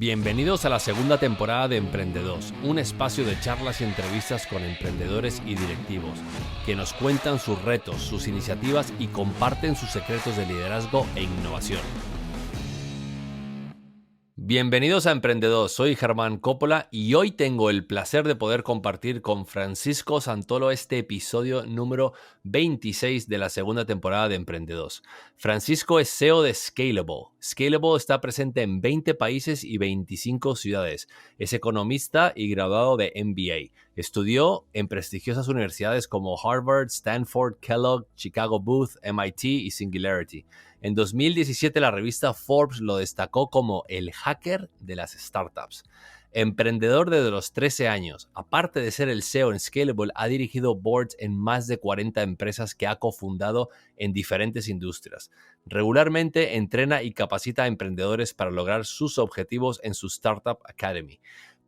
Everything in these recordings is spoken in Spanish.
Bienvenidos a la segunda temporada de Emprendedos, un espacio de charlas y entrevistas con emprendedores y directivos que nos cuentan sus retos, sus iniciativas y comparten sus secretos de liderazgo e innovación. Bienvenidos a Emprendedos, soy Germán Coppola y hoy tengo el placer de poder compartir con Francisco Santolo este episodio número 26 de la segunda temporada de Emprendedos. Francisco es CEO de Scalable. Scalable está presente en 20 países y 25 ciudades. Es economista y graduado de MBA. Estudió en prestigiosas universidades como Harvard, Stanford, Kellogg, Chicago Booth, MIT y Singularity. En 2017 la revista Forbes lo destacó como el hacker de las startups. Emprendedor desde los 13 años, aparte de ser el CEO en Scalable, ha dirigido boards en más de 40 empresas que ha cofundado en diferentes industrias. Regularmente entrena y capacita a emprendedores para lograr sus objetivos en su Startup Academy.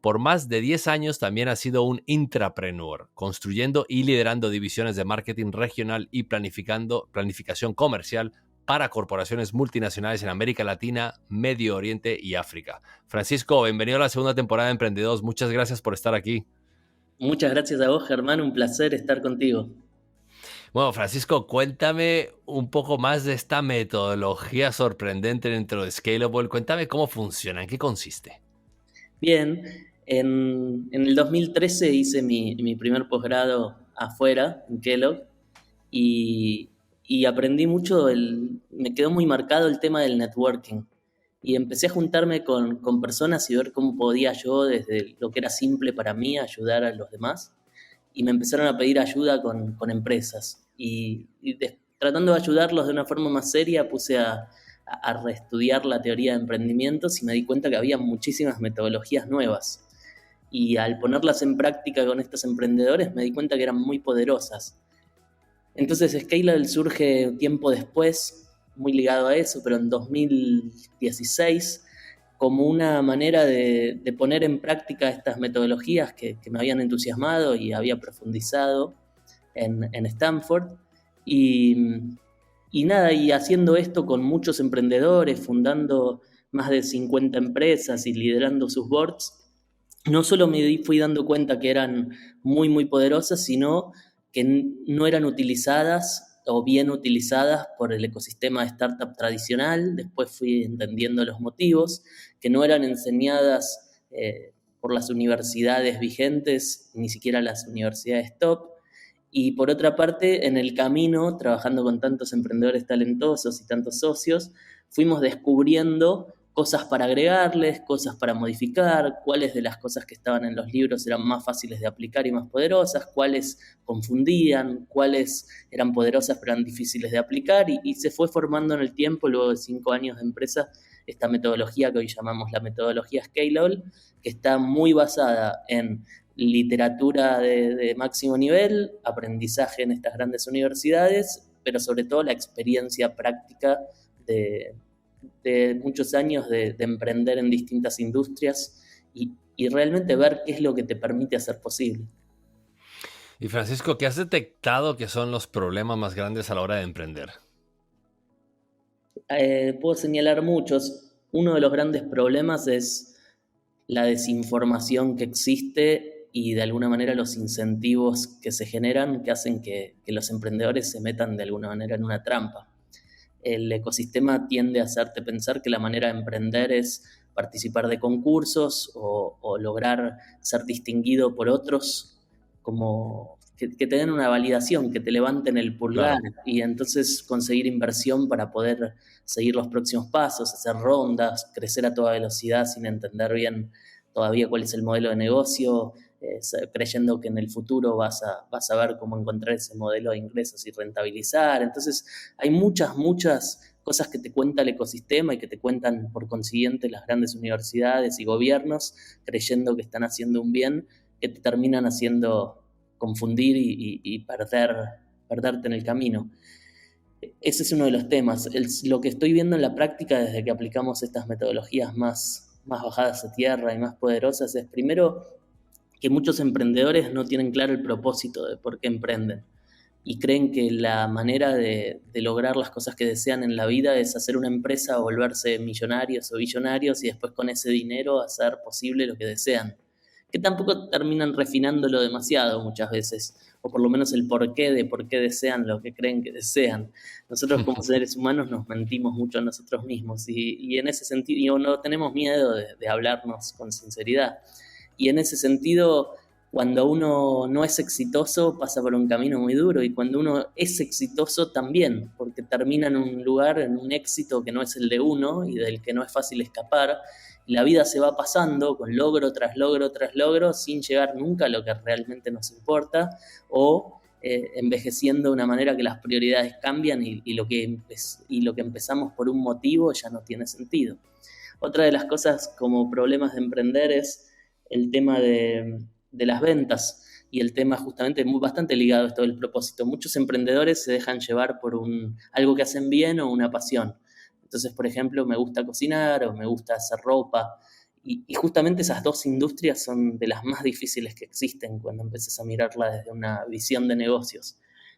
Por más de 10 años también ha sido un intrapreneur, construyendo y liderando divisiones de marketing regional y planificación comercial para corporaciones multinacionales en América Latina, Medio Oriente y África. Francisco, bienvenido a la segunda temporada de Emprendedos. Muchas gracias por estar aquí. Muchas gracias a vos, Germán. Un placer estar contigo. Bueno, Francisco, cuéntame un poco más de esta metodología sorprendente dentro de Scalable. Cuéntame cómo funciona, en qué consiste. Bien, en el 2013 hice mi primer posgrado afuera, en Kellogg, y aprendí mucho, me quedó muy marcado el tema del networking. Y empecé a juntarme con personas y ver cómo podía yo, desde lo que era simple para mí, ayudar a los demás. Y me empezaron a pedir ayuda con empresas. Tratando de ayudarlos de una forma más seria, puse a reestudiar la teoría de emprendimientos y me di cuenta que había muchísimas metodologías nuevas. Y al ponerlas en práctica con estos emprendedores me di cuenta que eran muy poderosas. Entonces Scalable surge tiempo después, muy ligado a eso, pero en 2016, como una manera de poner en práctica estas metodologías que me habían entusiasmado y había profundizado en Stanford. Y nada, y haciendo esto con muchos emprendedores, fundando más de 50 empresas y liderando sus boards, no solo me fui dando cuenta que eran muy, muy poderosas, sino que no eran utilizadas o bien utilizadas por el ecosistema de startup tradicional. Después fui entendiendo los motivos, que no eran enseñadas por las universidades vigentes, ni siquiera las universidades top. Y por otra parte, en el camino, trabajando con tantos emprendedores talentosos y tantos socios, fuimos descubriendo cosas para agregarles, cosas para modificar, cuáles de las cosas que estaban en los libros eran más fáciles de aplicar y más poderosas, cuáles confundían, cuáles eran poderosas pero eran difíciles de aplicar, y se fue formando en el tiempo, luego de 5 años de empresa, esta metodología que hoy llamamos la metodología Scalable, que está muy basada en literatura de máximo nivel, aprendizaje en estas grandes universidades, pero sobre todo la experiencia práctica de muchos años de emprender en distintas industrias y realmente ver qué es lo que te permite hacer posible. Y Francisco, ¿qué has detectado que son los problemas más grandes a la hora de emprender? Puedo señalar muchos. Uno de los grandes problemas es la desinformación que existe y de alguna manera los incentivos que se generan que hacen que los emprendedores se metan de alguna manera en una trampa. El ecosistema tiende a hacerte pensar que la manera de emprender es participar de concursos o lograr ser distinguido por otros, como que te den una validación, que te levanten el pulgar, Claro. y entonces conseguir inversión para poder seguir los próximos pasos, hacer rondas, crecer a toda velocidad sin entender bien todavía cuál es el modelo de negocio, creyendo que en el futuro vas a ver cómo encontrar ese modelo de ingresos y rentabilizar. Entonces hay muchas cosas que te cuenta el ecosistema y que te cuentan por consiguiente las grandes universidades y gobiernos, creyendo que están haciendo un bien, que te terminan haciendo confundir y perderte en el camino. Ese es uno de los temas. Lo que estoy viendo en la práctica desde que aplicamos estas metodologías más bajadas a tierra y más poderosas es, primero, que muchos emprendedores no tienen claro el propósito de por qué emprenden. y creen que la manera de lograr las cosas que desean en la vida es hacer una empresa, volverse millonarios o billonarios y después con ese dinero hacer posible lo que desean. Que tampoco terminan refinándolo demasiado muchas veces, o por lo menos el porqué de por qué desean lo que creen que desean. Nosotros como seres humanos nos mentimos mucho a nosotros mismos y en ese sentido no tenemos miedo de hablarnos con sinceridad. Y en ese sentido, cuando uno no es exitoso, pasa por un camino muy duro, y cuando uno es exitoso también, porque termina en un lugar, en un éxito que no es el de uno y del que no es fácil escapar, y la vida se va pasando con logro tras logro tras logro, sin llegar nunca a lo que realmente nos importa, o envejeciendo de una manera que las prioridades cambian y lo que empezamos por un motivo ya no tiene sentido. Otra de las cosas como problemas de emprender es el tema de las ventas y el tema justamente bastante ligado a esto del propósito. Muchos emprendedores se dejan llevar por algo que hacen bien o una pasión. Entonces, por ejemplo, me gusta cocinar o me gusta hacer ropa. Y justamente esas dos industrias son de las más difíciles que existen cuando empiezas a mirarla desde una visión de negocios.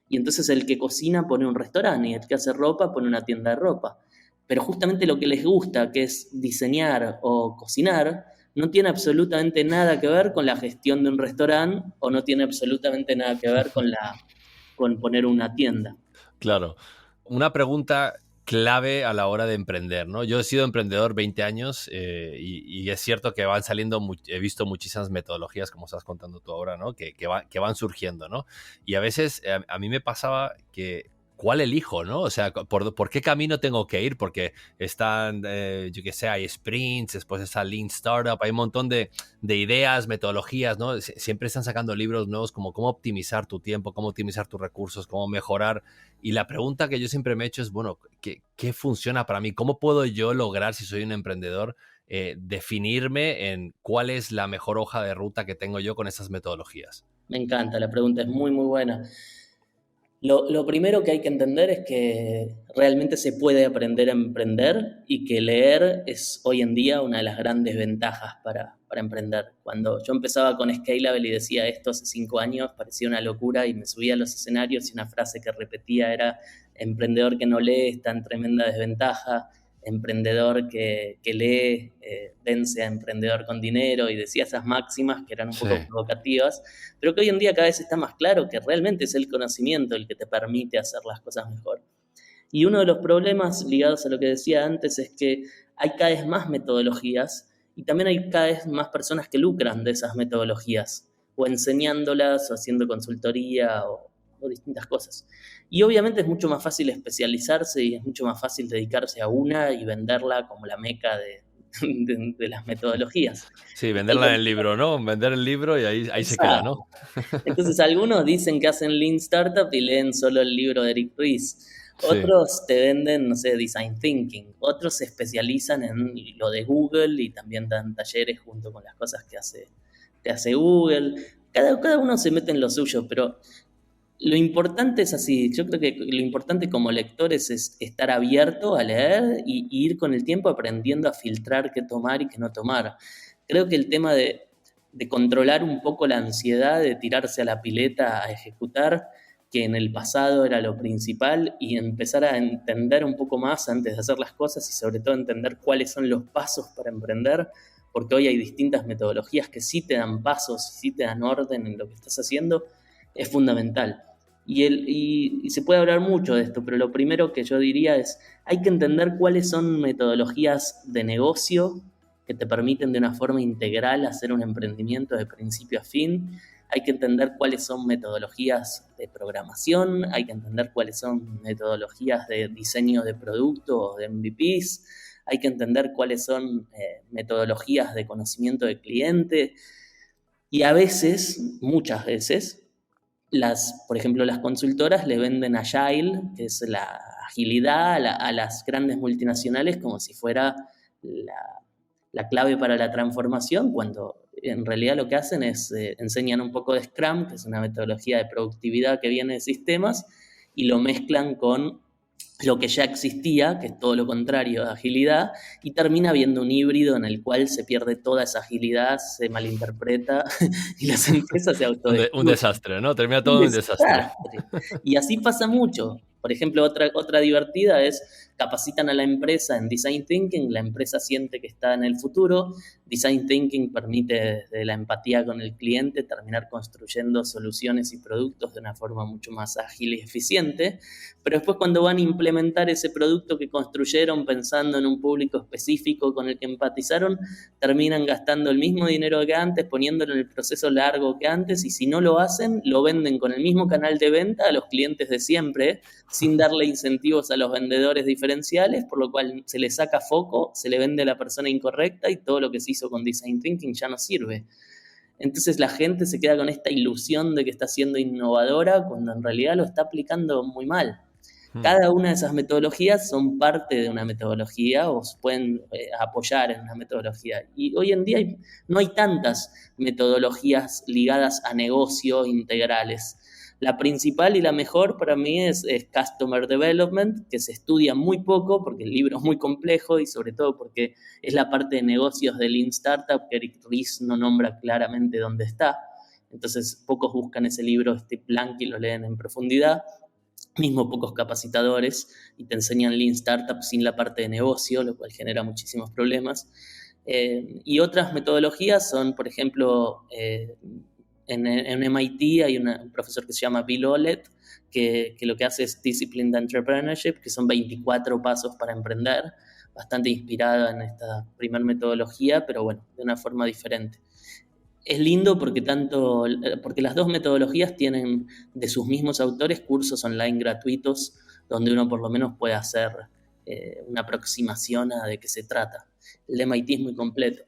Y entonces el que cocina pone un restaurante y el que hace ropa pone una tienda de ropa. Pero justamente lo que les gusta, que es diseñar o cocinar, no tiene absolutamente nada que ver con la gestión de un restaurante o no tiene absolutamente nada que ver con poner una tienda. Claro. Una pregunta clave a la hora de emprender, ¿no? Yo he sido emprendedor 20 años y es cierto que van saliendo, he visto muchísimas metodologías, como estás contando tú ahora, ¿no? Que van surgiendo, ¿no? Y a veces a mí me pasaba que, ¿cuál elijo, no? O sea, ¿por qué camino tengo que ir? Porque están, yo qué sé, hay sprints, después está Lean Startup, hay un montón de ideas, metodologías, ¿no? Siempre están sacando libros nuevos como cómo optimizar tu tiempo, cómo optimizar tus recursos, cómo mejorar. Y la pregunta que yo siempre me he hecho es, bueno, ¿qué funciona para mí? ¿Cómo puedo yo lograr, si soy un emprendedor, definirme en cuál es la mejor hoja de ruta que tengo yo con esas metodologías? Me encanta, la pregunta es muy, muy buena. Lo primero que hay que entender es que realmente se puede aprender a emprender y que leer es hoy en día una de las grandes ventajas para emprender. Cuando yo empezaba con Scalable y decía esto hace 5 años, parecía una locura y me subía a los escenarios y una frase que repetía era: emprendedor que no lee está en tremenda desventaja, emprendedor que lee vence a emprendedor con dinero, y decía esas máximas que eran un Sí. poco provocativas, pero que hoy en día cada vez está más claro que realmente es el conocimiento el que te permite hacer las cosas mejor. Y uno de los problemas ligados a lo que decía antes es que hay cada vez más metodologías y también hay cada vez más personas que lucran de esas metodologías, o enseñándolas, o haciendo consultoría, o distintas cosas. Y obviamente es mucho más fácil especializarse y es mucho más fácil dedicarse a una y venderla como la meca de las metodologías. Sí, venderla en el libro, ¿no? Vender el libro y ahí se queda, ¿no? Entonces algunos dicen que hacen Lean Startup y leen solo el libro de Eric Ries. Sí. Otros te venden, no sé, Design Thinking. Otros se especializan en lo de Google y también dan talleres junto con las cosas que hace Google. Cada uno se mete en lo suyo, pero lo importante es así. Yo creo que lo importante como lectores es estar abierto a leer y ir con el tiempo aprendiendo a filtrar qué tomar y qué no tomar. Creo que el tema de controlar un poco la ansiedad, de tirarse a la pileta a ejecutar, que en el pasado era lo principal, y empezar a entender un poco más antes de hacer las cosas y sobre todo entender cuáles son los pasos para emprender, porque hoy hay distintas metodologías que sí te dan pasos, sí te dan orden en lo que estás haciendo, es fundamental. Y se puede hablar mucho de esto, pero lo primero que yo diría es: hay que entender cuáles son metodologías de negocio que te permiten de una forma integral hacer un emprendimiento de principio a fin. Hay que entender cuáles son metodologías de programación, hay que entender cuáles son metodologías de diseño de productos, de MVPs, hay que entender cuáles son metodologías de conocimiento del cliente. Y a veces, muchas veces, por ejemplo, las consultoras le venden Agile, que es la agilidad, a las grandes multinacionales como si fuera la clave para la transformación, cuando en realidad lo que hacen es enseñan un poco de Scrum, que es una metodología de productividad que viene de sistemas, y lo mezclan con lo que ya existía, que es todo lo contrario de agilidad, y termina habiendo un híbrido en el cual se pierde toda esa agilidad, se malinterpreta y las empresas se Un autodestruyen. desastre, ¿no? Termina Un todo en un desastre. desastre. Y así pasa mucho. Por ejemplo, otra divertida es capacitan a la empresa en Design Thinking, la empresa siente que está en el futuro. Design Thinking permite desde la empatía con el cliente terminar construyendo soluciones y productos de una forma mucho más ágil y eficiente, pero después cuando van a implementar ese producto que construyeron pensando en un público específico con el que empatizaron, terminan gastando el mismo dinero que antes, poniéndolo en el proceso largo que antes, y si no lo hacen, lo venden con el mismo canal de venta a los clientes de siempre, sin darle incentivos a los vendedores diferenciales, por lo cual se le saca foco, se le vende a la persona incorrecta y todo lo que se hizo con Design Thinking ya no sirve. Entonces la gente se queda con esta ilusión de que está siendo innovadora cuando en realidad lo está aplicando muy mal. Hmm. Cada una de esas metodologías son parte de una metodología o se pueden apoyar en una metodología. Y hoy en día no hay tantas metodologías ligadas a negocio integrales. La principal y la mejor para mí es Customer Development, que se estudia muy poco porque el libro es muy complejo y sobre todo porque es la parte de negocios de Lean Startup que Eric Ries no nombra claramente dónde está. Entonces pocos buscan ese libro, este plan, y lo leen en profundidad. Mismo pocos capacitadores y te enseñan Lean Startup sin la parte de negocio, lo cual genera muchísimos problemas. Y otras metodologías son, por ejemplo, en MIT hay un profesor que se llama Bill Olet, que lo que hace es Disciplined Entrepreneurship, que son 24 pasos para emprender, bastante inspirada en esta primer metodología, pero bueno, de una forma diferente. Es lindo porque las dos metodologías tienen de sus mismos autores cursos online gratuitos donde uno por lo menos puede hacer una aproximación a de qué se trata. El de MIT es muy completo.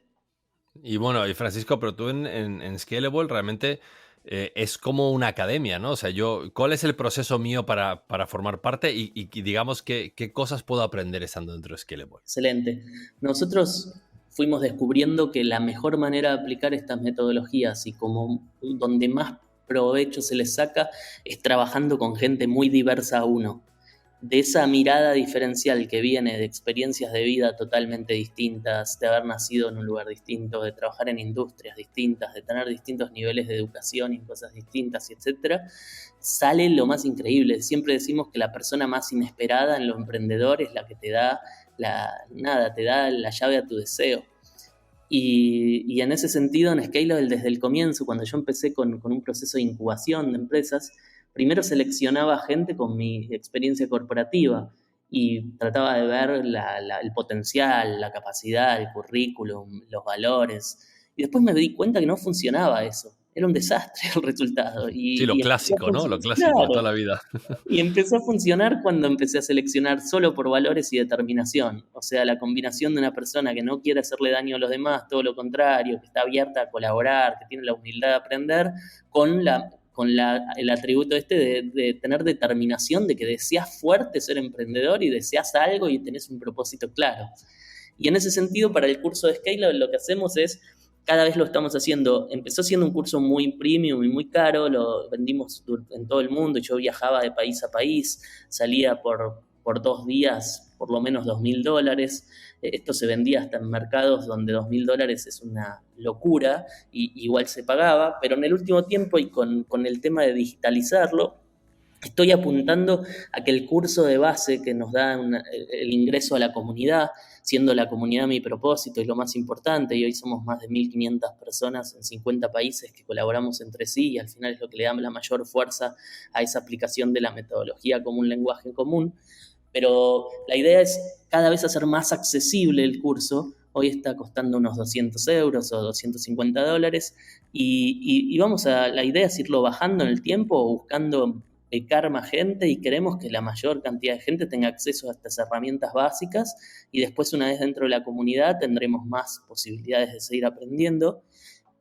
Y bueno, y Francisco, pero tú en Scalable realmente es como una academia, ¿no? O sea, ¿cuál es el proceso mío para formar parte y digamos qué cosas puedo aprender estando dentro de Scalable? Excelente. Nosotros fuimos descubriendo que la mejor manera de aplicar estas metodologías y como donde más provecho se les saca es trabajando con gente muy diversa a uno. De esa mirada diferencial que viene de experiencias de vida totalmente distintas, de haber nacido en un lugar distinto, de trabajar en industrias distintas, de tener distintos niveles de educación y cosas distintas, etcétera, sale lo más increíble. Siempre decimos que la persona más inesperada en lo emprendedor es la que te da te da la llave a tu deseo. Y en ese sentido, en Scalable, desde el comienzo, cuando yo empecé con un proceso de incubación de empresas, primero seleccionaba gente con mi experiencia corporativa y trataba de ver el potencial, la capacidad, el currículum, los valores. Y después me di cuenta que no funcionaba eso. Era un desastre el resultado. Sí, lo Y empezó a clásico, ¿no? Lo funcionar. clásico de toda Claro. la vida. Y empezó a funcionar cuando empecé a seleccionar solo por valores y determinación. O sea, la combinación de una persona que no quiere hacerle daño a los demás, todo lo contrario, que está abierta a colaborar, que tiene la humildad de aprender, el atributo de tener determinación, de que deseas fuerte ser emprendedor y deseas algo y tenés un propósito claro. Y en ese sentido, para el curso de Scale, lo que hacemos es cada vez lo estamos haciendo. Empezó siendo un curso muy premium y muy caro, lo vendimos en todo el mundo, yo viajaba de país a país, salía por 2 días por lo menos $2.000. Esto se vendía hasta en mercados donde $2.000 es una locura, y igual se pagaba, pero en el último tiempo y con el tema de digitalizarlo, estoy apuntando a que el curso de base que nos da el ingreso a la comunidad, siendo la comunidad mi propósito y lo más importante, y hoy somos más de 1.500 personas en 50 países que colaboramos entre sí, y al final es lo que le da la mayor fuerza a esa aplicación de la metodología como un lenguaje común. Pero la idea es cada vez hacer más accesible el curso. Hoy está costando unos 200 euros o $250, y la idea es irlo bajando en el tiempo, buscando becar más gente, y queremos que la mayor cantidad de gente tenga acceso a estas herramientas básicas, y después, una vez dentro de la comunidad, tendremos más posibilidades de seguir aprendiendo.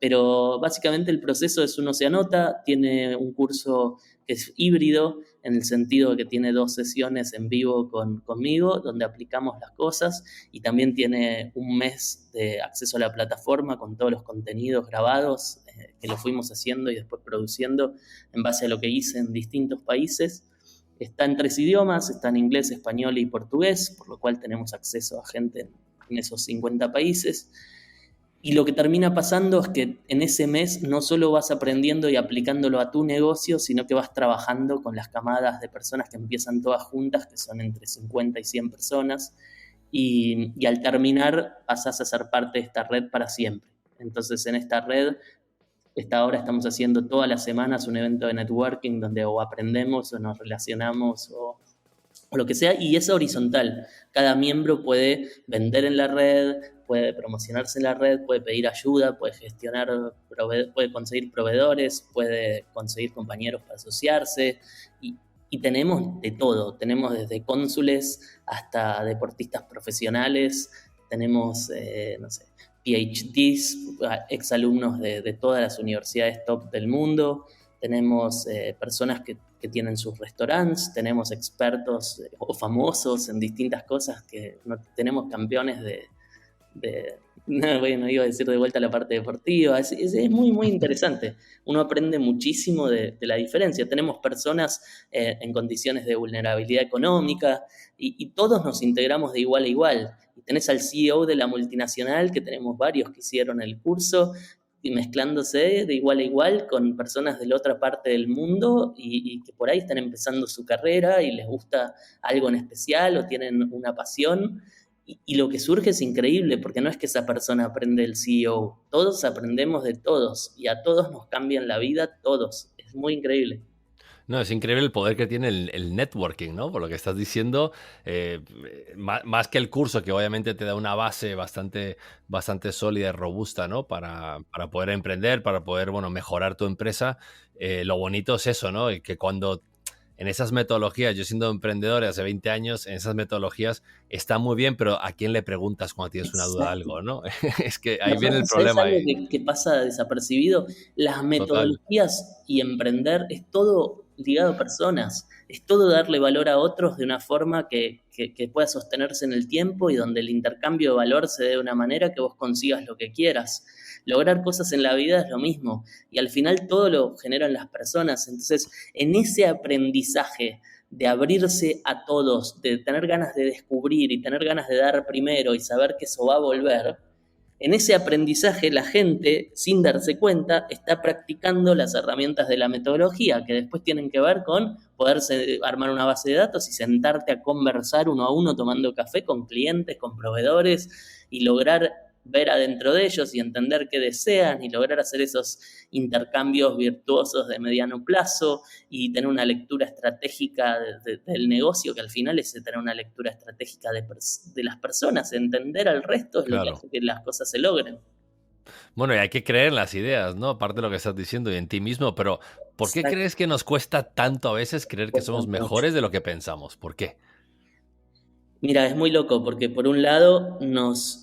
Pero básicamente el proceso es: uno se anota, tiene un curso que es híbrido, en el sentido de que tiene 2 sesiones en vivo conmigo, donde aplicamos las cosas, y también tiene un mes de acceso a la plataforma con todos los contenidos grabados que lo fuimos haciendo y después produciendo en base a lo que hice en distintos países. Está en 3 idiomas, está en inglés, español y portugués, por lo cual tenemos acceso a gente en esos 50 países. Y lo que termina pasando es que en ese mes no solo vas aprendiendo y aplicándolo a tu negocio, sino que vas trabajando con las camadas de personas que empiezan todas juntas, que son entre 50 y 100 personas, y al terminar pasás a ser parte de esta red para siempre. Entonces en esta red, ahora estamos haciendo todas las semanas un evento de networking donde o aprendemos o nos relacionamos o lo que sea, y es horizontal. Cada miembro puede vender en la red, puede promocionarse en la red, puede pedir ayuda, puede gestionar, puede conseguir proveedores, puede conseguir compañeros para asociarse, y tenemos de todo. Tenemos desde cónsules hasta deportistas profesionales, tenemos, no sé, PhDs, exalumnos de todas las universidades top del mundo, tenemos personas que tienen sus restaurantes, tenemos expertos o famosos en distintas cosas, que tenemos campeones no iba a decir de vuelta la parte deportiva, es muy, muy interesante. Uno aprende muchísimo de la diferencia. Tenemos personas en condiciones de vulnerabilidad económica y todos nos integramos de igual a igual. Y tenés al CEO de la multinacional, que tenemos varios que hicieron el curso, y mezclándose de igual a igual con personas de la otra parte del mundo y que por ahí están empezando su carrera y les gusta algo en especial o tienen una pasión. Y lo que surge es increíble, porque no es que esa persona aprende del CEO, todos aprendemos de todos y a todos nos cambian la vida, todos. Es muy increíble. No, es increíble el poder que tiene el networking, ¿no? Por lo que estás diciendo, más que el curso, que obviamente te da una base bastante sólida y robusta, ¿no? Para poder emprender, para poder, bueno, mejorar tu empresa. Lo bonito es eso, ¿no? Que cuando en esas metodologías, yo siendo emprendedor hace 20 años, en esas metodologías está muy bien, pero ¿a quién le preguntas cuando tienes una duda de Exacto. algo, ¿no? Es que ahí No, viene el ¿sabes problema algo y que pasa desapercibido? Las total, metodologías y emprender es todo ligado a personas, es todo darle valor a otros de una forma que pueda sostenerse en el tiempo y donde el intercambio de valor se dé de una manera que vos consigas lo que quieras. Lograr cosas en la vida es lo mismo y al final todo lo generan las personas. Entonces, en ese aprendizaje de abrirse a todos, de tener ganas de descubrir y tener ganas de dar primero y saber que eso va a volver, en ese aprendizaje la gente, sin darse cuenta, está practicando las herramientas de la metodología, que después tienen que ver con poderse armar una base de datos y sentarte a conversar uno a uno tomando café con clientes, con proveedores y lograr ver adentro de ellos y entender qué desean y lograr hacer esos intercambios virtuosos de mediano plazo y tener una lectura estratégica del negocio, que al final es tener una lectura estratégica de las personas. Entender al resto es lo que claro. hace que las cosas se logren. Bueno, y hay que creer en las ideas, ¿no? Aparte de lo que estás diciendo y en ti mismo, pero ¿por qué Exacto. crees que nos cuesta tanto a veces creer que Cuesta somos mucho. mejores de lo que pensamos? ¿Por qué? Mira, es muy loco porque por un lado nos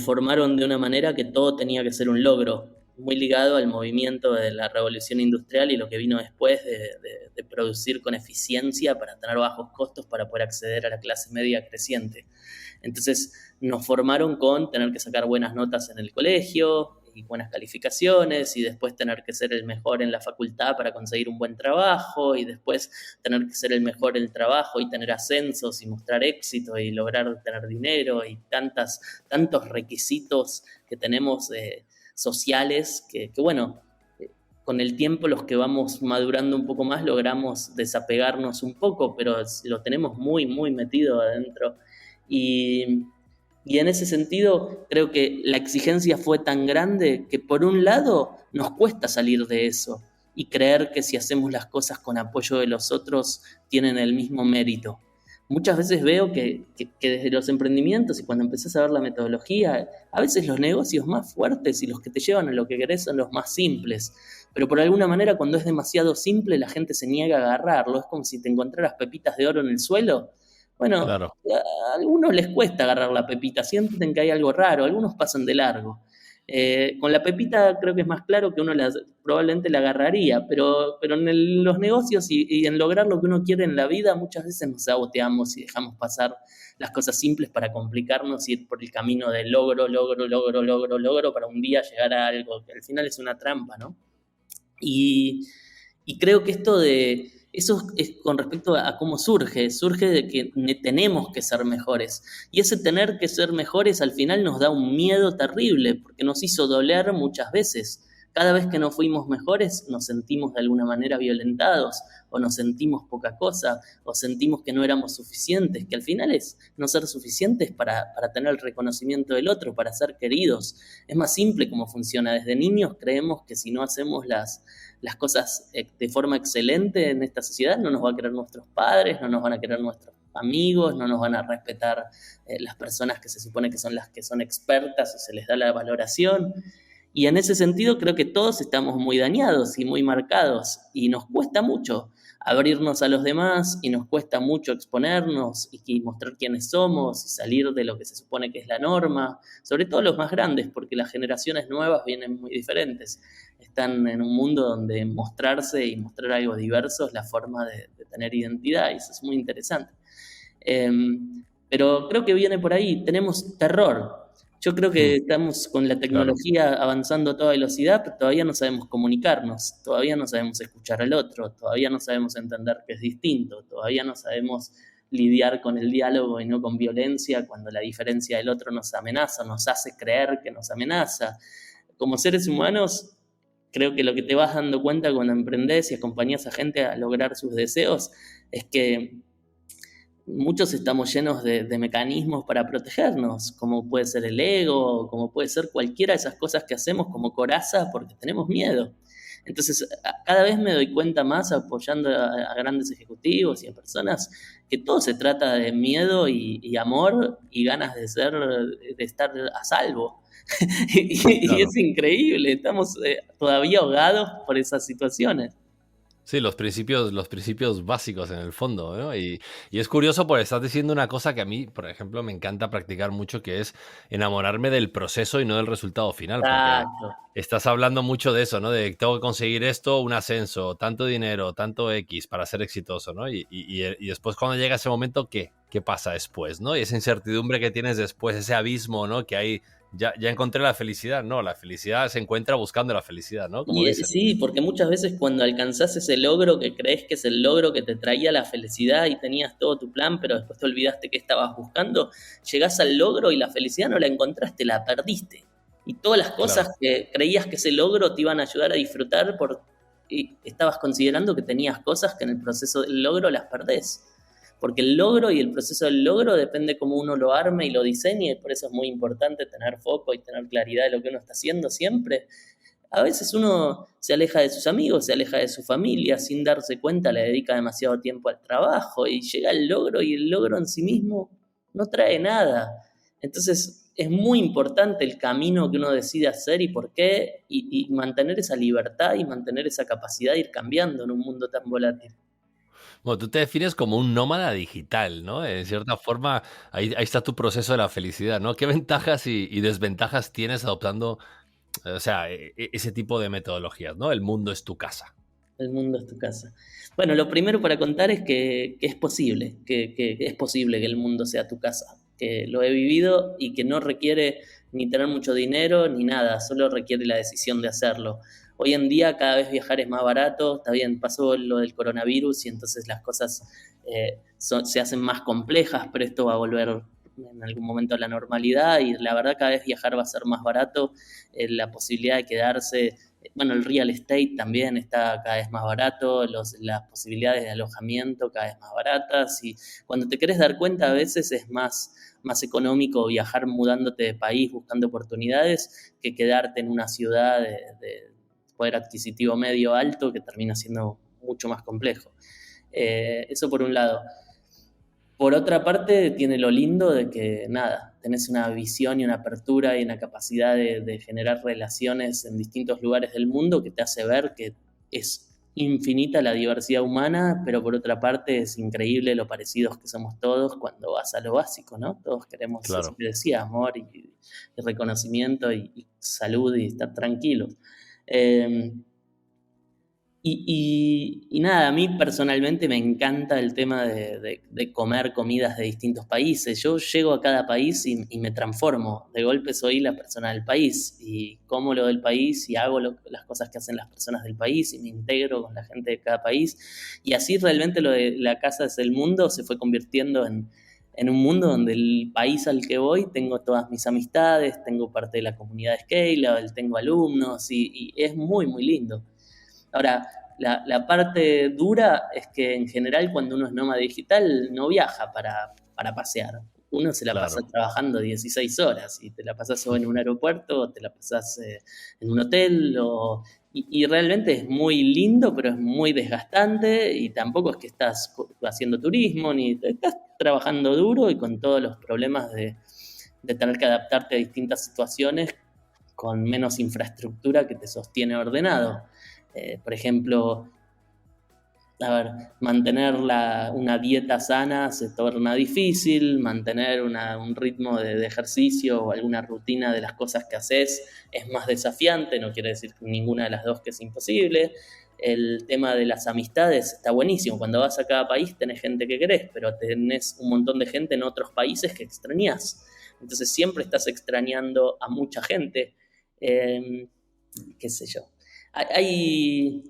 formaron de una manera que todo tenía que ser un logro, muy ligado al movimiento de la revolución industrial y lo que vino después de producir con eficiencia para tener bajos costos para poder acceder a la clase media creciente. Entonces nos formaron con tener que sacar buenas notas en el colegio y buenas calificaciones y después tener que ser el mejor en la facultad para conseguir un buen trabajo y después tener que ser el mejor en el trabajo y tener ascensos y mostrar éxito y lograr tener dinero y tantos requisitos que tenemos sociales que bueno, con el tiempo los que vamos madurando un poco más logramos desapegarnos un poco, pero lo tenemos muy, muy metido adentro. Y, y en ese sentido, creo que la exigencia fue tan grande que por un lado nos cuesta salir de eso y creer que si hacemos las cosas con apoyo de los otros tienen el mismo mérito. Muchas veces veo que desde los emprendimientos y cuando empezás a ver la metodología, a veces los negocios más fuertes y los que te llevan a lo que querés son los más simples. Pero por alguna manera cuando es demasiado simple la gente se niega a agarrarlo. Es como si te encontraras pepitas de oro en el suelo. Bueno, Claro. a algunos les cuesta agarrar la pepita, sienten que hay algo raro, algunos pasan de largo. Con la pepita creo que es más claro que uno probablemente la agarraría, pero en los negocios y en lograr lo que uno quiere en la vida muchas veces nos saboteamos y dejamos pasar las cosas simples para complicarnos y ir por el camino de logro para un día llegar a algo que al final es una trampa, ¿no? Y, y creo que esto Eso es con respecto a cómo surge de que tenemos que ser mejores. Y ese tener que ser mejores al final nos da un miedo terrible, porque nos hizo doler muchas veces. Cada vez que no fuimos mejores, nos sentimos de alguna manera violentados, o nos sentimos poca cosa, o sentimos que no éramos suficientes, que al final es no ser suficientes para tener el reconocimiento del otro, para ser queridos. Es más simple cómo funciona. Desde niños creemos que si no hacemos las cosas de forma excelente en esta sociedad, no nos va a querer nuestros padres, no nos van a querer nuestros amigos, no nos van a respetar las personas que se supone que son las que son expertas y se les da la valoración. Y en ese sentido creo que todos estamos muy dañados y muy marcados y nos cuesta mucho abrirnos a los demás y nos cuesta mucho exponernos y mostrar quiénes somos y salir de lo que se supone que es la norma, sobre todo los más grandes, porque las generaciones nuevas vienen muy diferentes. Están en un mundo donde mostrarse y mostrar algo diverso es la forma de tener identidad y eso es muy interesante. Pero creo que viene por ahí, tenemos terror. Yo creo que estamos con la Claro. tecnología avanzando a toda velocidad, pero todavía no sabemos comunicarnos, todavía no sabemos escuchar al otro, todavía no sabemos entender que es distinto, todavía no sabemos lidiar con el diálogo y no con violencia cuando la diferencia del otro nos amenaza, nos hace creer que nos amenaza. Como seres humanos, creo que lo que te vas dando cuenta cuando emprendés y acompañás a gente a lograr sus deseos es que muchos estamos llenos de mecanismos para protegernos, como puede ser el ego, como puede ser cualquiera de esas cosas que hacemos como coraza porque tenemos miedo. Entonces, cada vez me doy cuenta más apoyando a grandes ejecutivos y a personas que todo se trata de miedo y amor y ganas de estar a salvo. Y Claro. es increíble, estamos todavía ahogados por esas situaciones. Sí, los principios básicos en el fondo, ¿no? Y es curioso porque estás diciendo una cosa que a mí, por ejemplo, me encanta practicar mucho, que es enamorarme del proceso y no del resultado final, porque Exacto. estás hablando mucho de eso, ¿no? De tengo que conseguir esto, un ascenso, tanto dinero, tanto X para ser exitoso, ¿no? Y después cuando llega ese momento, ¿qué? ¿Qué pasa después, ¿no? Y esa incertidumbre que tienes después, ese abismo, ¿no? Que hay, ya encontré la felicidad, no, la felicidad se encuentra buscando la felicidad, ¿no? Como Y dicen. sí, porque muchas veces cuando alcanzás ese logro que crees que es el logro que te traía la felicidad y tenías todo tu plan, pero después te olvidaste que estabas buscando, llegás al logro y la felicidad no la encontraste, la perdiste. Y todas las cosas Claro. que creías que ese logro te iban a ayudar a disfrutar, y estabas considerando que tenías cosas que en el proceso del logro las perdés. Porque el logro y el proceso del logro depende cómo uno lo arme y lo diseñe, y por eso es muy importante tener foco y tener claridad de lo que uno está haciendo siempre. A veces uno se aleja de sus amigos, se aleja de su familia, sin darse cuenta le dedica demasiado tiempo al trabajo y llega el logro y el logro en sí mismo no trae nada. Entonces es muy importante el camino que uno decide hacer y por qué, y mantener esa libertad y mantener esa capacidad de ir cambiando en un mundo tan volátil. Bueno, tú te defines como un nómada digital, ¿no? En cierta forma, ahí está tu proceso de la felicidad, ¿no? ¿Qué ventajas y desventajas tienes adoptando, o sea, ese tipo de metodologías, ¿no? El mundo es tu casa. El mundo es tu casa. Bueno, lo primero para contar es que es posible, que es posible que el mundo sea tu casa, que lo he vivido y que no requiere ni tener mucho dinero ni nada, solo requiere la decisión de hacerlo. Hoy en día cada vez viajar es más barato, está bien, pasó lo del coronavirus y entonces las cosas se hacen más complejas, pero esto va a volver en algún momento a la normalidad y la verdad cada vez viajar va a ser más barato, la posibilidad de quedarse, bueno, el real estate también está cada vez más barato, las posibilidades de alojamiento cada vez más baratas y cuando te querés dar cuenta a veces es más económico viajar mudándote de país, buscando oportunidades, que quedarte en una ciudad de poder adquisitivo medio alto que termina siendo mucho más complejo. Eso por un lado. Por otra parte, tiene lo lindo de que, nada, tenés una visión y una apertura y una capacidad de generar relaciones en distintos lugares del mundo que te hace ver que es infinita la diversidad humana, pero por otra parte es increíble lo parecidos que somos todos cuando vas a lo básico, ¿no? Todos queremos, eso Claro. que decía, amor y reconocimiento y salud y estar tranquilos. Eh, Y nada, a mí personalmente me encanta el tema de comer comidas de distintos países. Yo llego a cada país y me transformo. De golpe soy la persona del país y como lo del país y hago las cosas que hacen las personas del país y me integro con la gente de cada país. Y así realmente lo de la casa es el mundo se fue convirtiendo en un mundo donde el país al que voy tengo todas mis amistades, tengo parte de la comunidad de Scale, tengo alumnos y es muy, muy lindo. Ahora, la parte dura es que en general cuando uno es nómada digital no viaja para pasear. Uno se la pasa Claro, trabajando 16 horas y te la pasas o en un aeropuerto o te la pasas en un hotel y realmente es muy lindo, pero es muy desgastante y tampoco es que estás haciendo turismo ni estás trabajando duro y con todos los problemas de tener que adaptarte a distintas situaciones con menos infraestructura que te sostiene ordenado. Por ejemplo, a ver, mantener una dieta sana se torna difícil, mantener un ritmo de ejercicio o alguna rutina de las cosas que haces es más desafiante, no quiere decir ninguna de las dos que es imposible. El tema de las amistades está buenísimo. Cuando vas a cada país tenés gente que querés, pero tenés un montón de gente en otros países que extrañás. Entonces siempre estás extrañando a mucha gente. Eh, qué sé yo. Hay,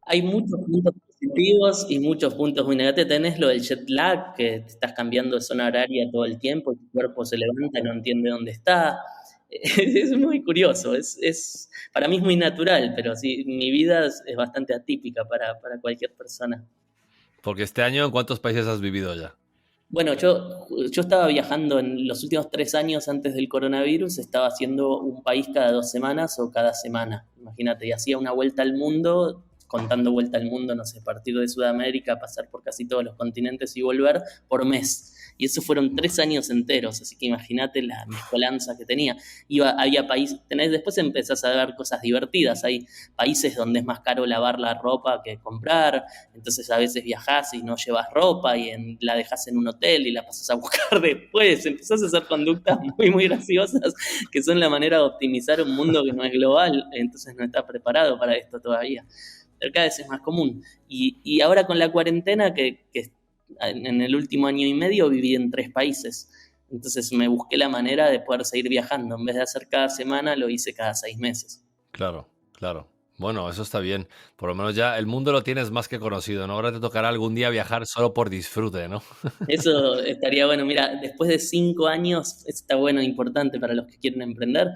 hay muchos puntos positivos y muchos puntos muy negativos. Tenés lo del jet lag, que te estás cambiando de zona horaria todo el tiempo y tu cuerpo se levanta y no entiende dónde está. Es muy curioso, para mí es muy natural, pero sí, mi vida es bastante atípica para cualquier persona. porque este año, ¿en cuántos países has vivido ya? Bueno, yo estaba viajando en los últimos 3 años antes del coronavirus, estaba haciendo un país cada 2 semanas o cada semana, imagínate, y hacía una vuelta al mundo, contando vuelta al mundo, no sé, partir de Sudamérica, pasar por casi todos los continentes y volver por mes. Y eso fueron 3 años enteros, así que imagínate la mezcolanza que tenía. Había países, después empezás a ver cosas divertidas, hay países donde es más caro lavar la ropa que comprar, entonces a veces viajás y no llevas ropa y la dejas en un hotel y la pasas a buscar después. Empezás a hacer conductas muy, muy graciosas que son la manera de optimizar un mundo que no es global, entonces no está preparado para esto todavía. Pero cada vez es más común. Y ahora con la cuarentena, que en el último año y medio viví en 3 países. Entonces me busqué la manera de poder seguir viajando. En vez de hacer cada semana, lo hice cada 6 meses. Claro, claro. Bueno, eso está bien. Por lo menos ya el mundo lo tienes más que conocido, ¿no? Ahora te tocará algún día viajar solo por disfrute, ¿no? Eso estaría bueno. Mira, después de 5 años, está bueno e importante para los que quieren emprender.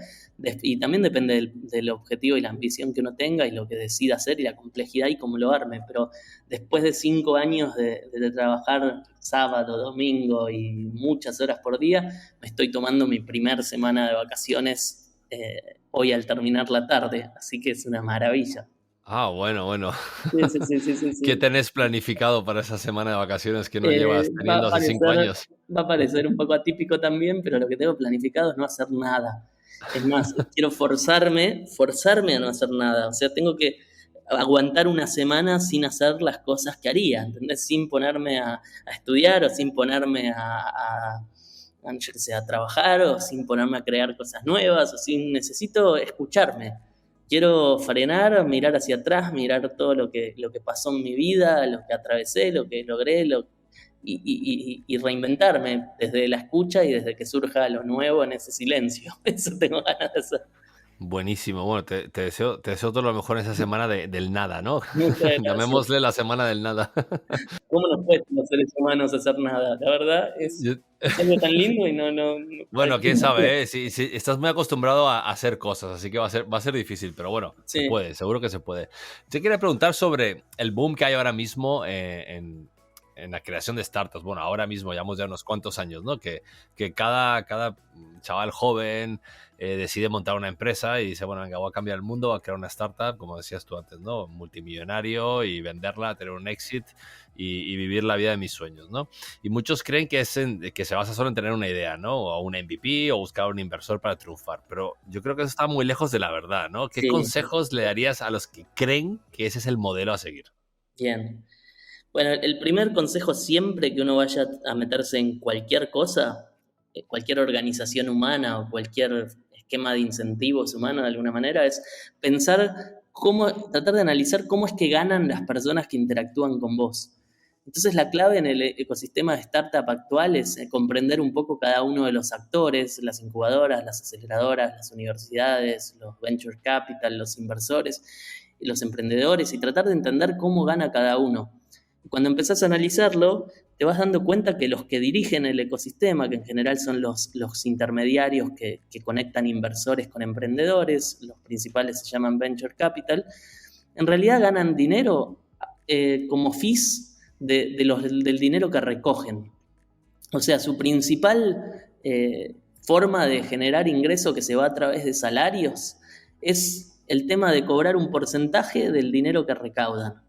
Y también depende del objetivo y la ambición que uno tenga y lo que decida hacer y la complejidad y cómo lo arme. Pero después de 5 años de trabajar sábado, domingo y muchas horas por día, me estoy tomando mi primer semana de vacaciones hoy al terminar la tarde. Así que es una maravilla. Ah, bueno, bueno. Sí, sí, sí, sí, sí, ¿Qué sí. tenés planificado para esa semana de vacaciones que no Eh, llevas va, a teniendo hace cinco parecer, años? va a parecer un poco atípico también, pero lo que tengo planificado es no hacer nada. Es más, quiero forzarme a no hacer nada. O sea, tengo que aguantar una semana sin hacer las cosas que haría, ¿entendés? Sin ponerme a estudiar o sin ponerme yo qué sé, a trabajar o sin ponerme a crear cosas nuevas o sin necesito escucharme. Quiero frenar, mirar hacia atrás, mirar todo lo que pasó en mi vida, lo que atravesé, lo que logré, y reinventarme desde la escucha y desde que surja lo nuevo en ese silencio. Eso tengo ganas de hacer. Buenísimo. Bueno, te deseo todo lo mejor en esa semana del nada, ¿no? Muchas gracias. Llamémosle la semana del nada. ¿Cómo nos cuesta los seres humanos hacer nada? La verdad Yo- es algo tan lindo y no Bueno, parece quién imposible. sabe, ¿eh? Si estás muy acostumbrado a hacer cosas, así que va a ser difícil, pero bueno, se Sí, puede, seguro que se puede. Te quería preguntar sobre el boom que hay ahora mismo en la creación de startups. Bueno, ahora mismo llevamos ya unos cuantos años, ¿no? Que cada chaval joven decide montar una empresa y dice, bueno, venga, voy a cambiar el mundo, voy a crear una startup, como decías tú antes, ¿no? Multimillonario y venderla, tener un exit y vivir la vida de mis sueños, ¿no? Y muchos creen que se basa solo en tener una idea, ¿no? O un MVP o buscar un inversor para triunfar. Pero yo creo que eso está muy lejos de la verdad, ¿no? ¿Qué sí, consejos le darías a los que creen que ese es el modelo a seguir? bien. Bueno, el primer consejo siempre que uno vaya a meterse en cualquier cosa, cualquier organización humana o cualquier esquema de incentivos humano de alguna manera, es pensar tratar de analizar cómo es que ganan las personas que interactúan con vos. Entonces la clave en el ecosistema de startup actual es comprender un poco cada uno de los actores, las incubadoras, las aceleradoras, las universidades, los venture capital, los inversores, los emprendedores, y tratar de entender cómo gana cada uno. Cuando empezás a analizarlo, te vas dando cuenta que los que dirigen el ecosistema, que en general son los intermediarios que conectan inversores con emprendedores, los principales se llaman venture capital, en realidad ganan dinero como fees del dinero que recogen. O sea, su principal forma de generar ingreso, que se va a través de salarios, es el tema de cobrar un porcentaje del dinero que recaudan.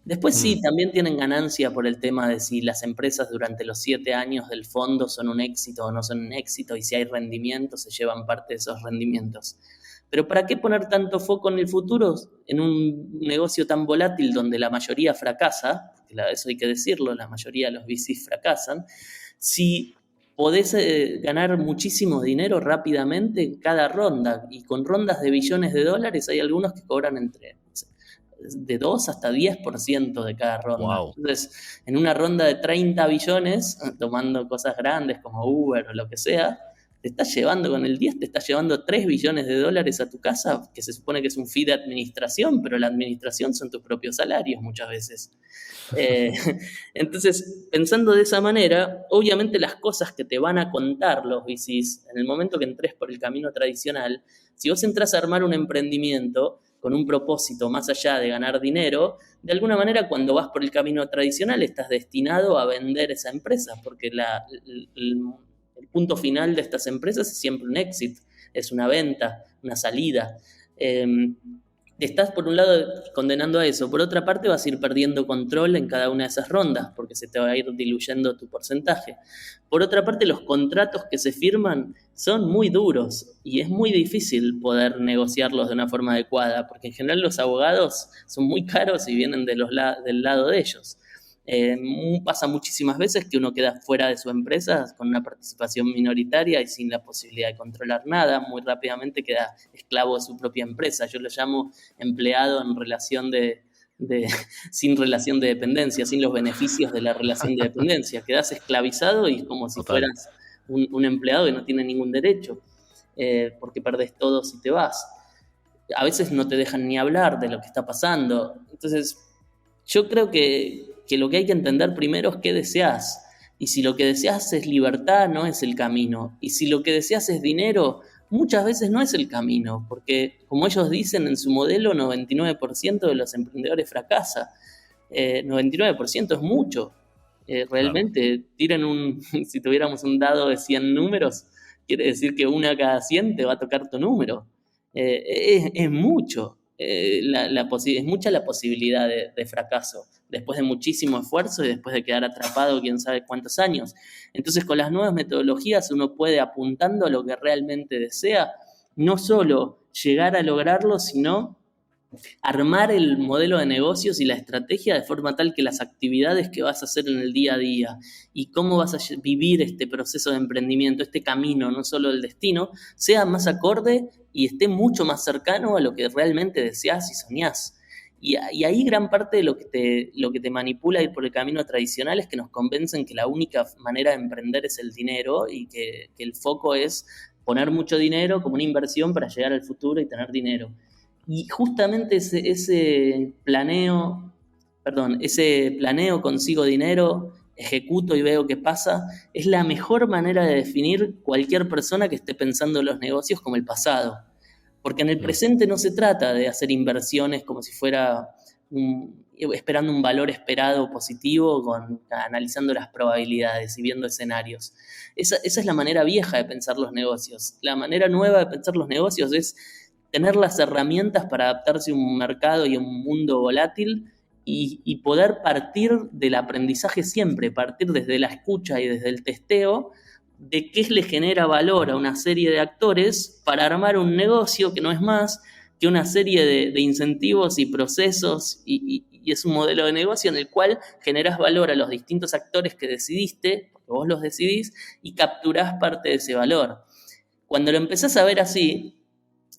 Después sí, también tienen ganancia por el tema de si las empresas durante los 7 años del fondo son un éxito o no son un éxito, y si hay rendimientos, se llevan parte de esos rendimientos. Pero ¿para qué poner tanto foco en el futuro en un negocio tan volátil donde la mayoría fracasa? Porque eso hay que decirlo, la mayoría de los VCs fracasan. Si podés ganar muchísimo dinero rápidamente en cada ronda, y con rondas de billones de dólares hay algunos que cobran entre de 2 hasta 10% de cada ronda. Wow. Entonces, en una ronda de 30 billones, tomando cosas grandes como Uber o lo que sea, te estás llevando con el 10, te estás llevando 3 billones de dólares a tu casa, que se supone que es un fee de administración, pero la administración son tus propios salarios muchas veces. Entonces, pensando de esa manera, obviamente las cosas que te van a contar los VCs en el momento que entres por el camino tradicional, si vos entras a armar un emprendimiento con un propósito más allá de ganar dinero, de alguna manera cuando vas por el camino tradicional estás destinado a vender esa empresa, porque el punto final de estas empresas es siempre un exit, es una venta, una salida. Estás por un lado condenando a eso, por otra parte vas a ir perdiendo control en cada una de esas rondas, porque se te va a ir diluyendo tu porcentaje. Por otra parte, los contratos que se firman son muy duros y es muy difícil poder negociarlos de una forma adecuada, porque en general los abogados son muy caros y vienen del lado de ellos. Pasa muchísimas veces que uno queda fuera de su empresa con una participación minoritaria y sin la posibilidad de controlar nada, muy rápidamente queda esclavo de su propia empresa. Yo lo llamo empleado en relación sin relación de dependencia, sin los beneficios de la relación de dependencia. Quedas esclavizado y es como si fueras un empleado que no tiene ningún derecho, porque perdés todo si te vas. A veces no te dejan ni hablar de lo que está pasando. Entonces, yo creo que lo que hay que entender primero es qué deseas. Y si lo que deseas es libertad, no es el camino. Y si lo que deseas es dinero, muchas veces no es el camino, porque como ellos dicen en su modelo, 99% de los emprendedores fracasa. 99% es mucho. Realmente, tiren si tuviéramos un dado de 100 números, quiere decir que 1 a cada 100 te va a tocar tu número. Es mucho. Es mucha la posibilidad de fracaso, después de muchísimo esfuerzo y después de quedar atrapado quién sabe cuántos años. Entonces, con las nuevas metodologías uno puede, apuntando a lo que realmente desea, no solo llegar a lograrlo, sino armar el modelo de negocios y la estrategia de forma tal que las actividades que vas a hacer en el día a día y cómo vas a vivir este proceso de emprendimiento, este camino, no solo el destino, sea más acorde y esté mucho más cercano a lo que realmente deseas y soñás. Y ahí gran parte de lo que te manipula ir por el camino tradicional es que nos convencen que la única manera de emprender es el dinero y que el foco es poner mucho dinero como una inversión para llegar al futuro y tener dinero. Y justamente ese planeo consigo dinero, ejecuto y veo qué pasa, es la mejor manera de definir cualquier persona que esté pensando en los negocios como el pasado. Porque en el presente no se trata de hacer inversiones como si fuera esperando un valor esperado positivo, analizando las probabilidades y viendo escenarios. Esa es la manera vieja de pensar los negocios. La manera nueva de pensar los negocios es tener las herramientas para adaptarse a un mercado y a un mundo volátil y poder partir del aprendizaje siempre, partir desde la escucha y desde el testeo de qué le genera valor a una serie de actores para armar un negocio que no es más que una serie de incentivos y procesos y es un modelo de negocio en el cual generás valor a los distintos actores que decidiste, porque vos los decidís, y capturás parte de ese valor. Cuando lo empezás a ver así,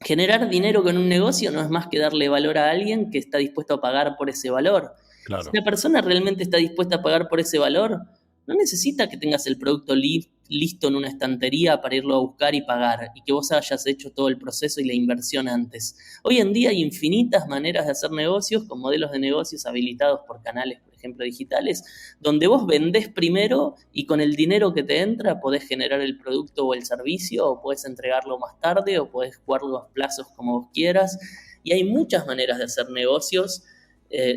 Generar dinero con un negocio no es más que darle valor a alguien que está dispuesto a pagar por ese valor. Si Claro. una persona realmente está dispuesta a pagar por ese valor, no necesita que tengas el producto listo en una estantería para irlo a buscar y pagar, y que vos hayas hecho todo el proceso y la inversión antes. Hoy en día hay infinitas maneras de hacer negocios con modelos de negocios habilitados por canales, por ejemplo, digitales, donde vos vendés primero y con el dinero que te entra podés generar el producto o el servicio, o podés entregarlo más tarde, o podés jugar los plazos como vos quieras. Y hay muchas maneras de hacer negocios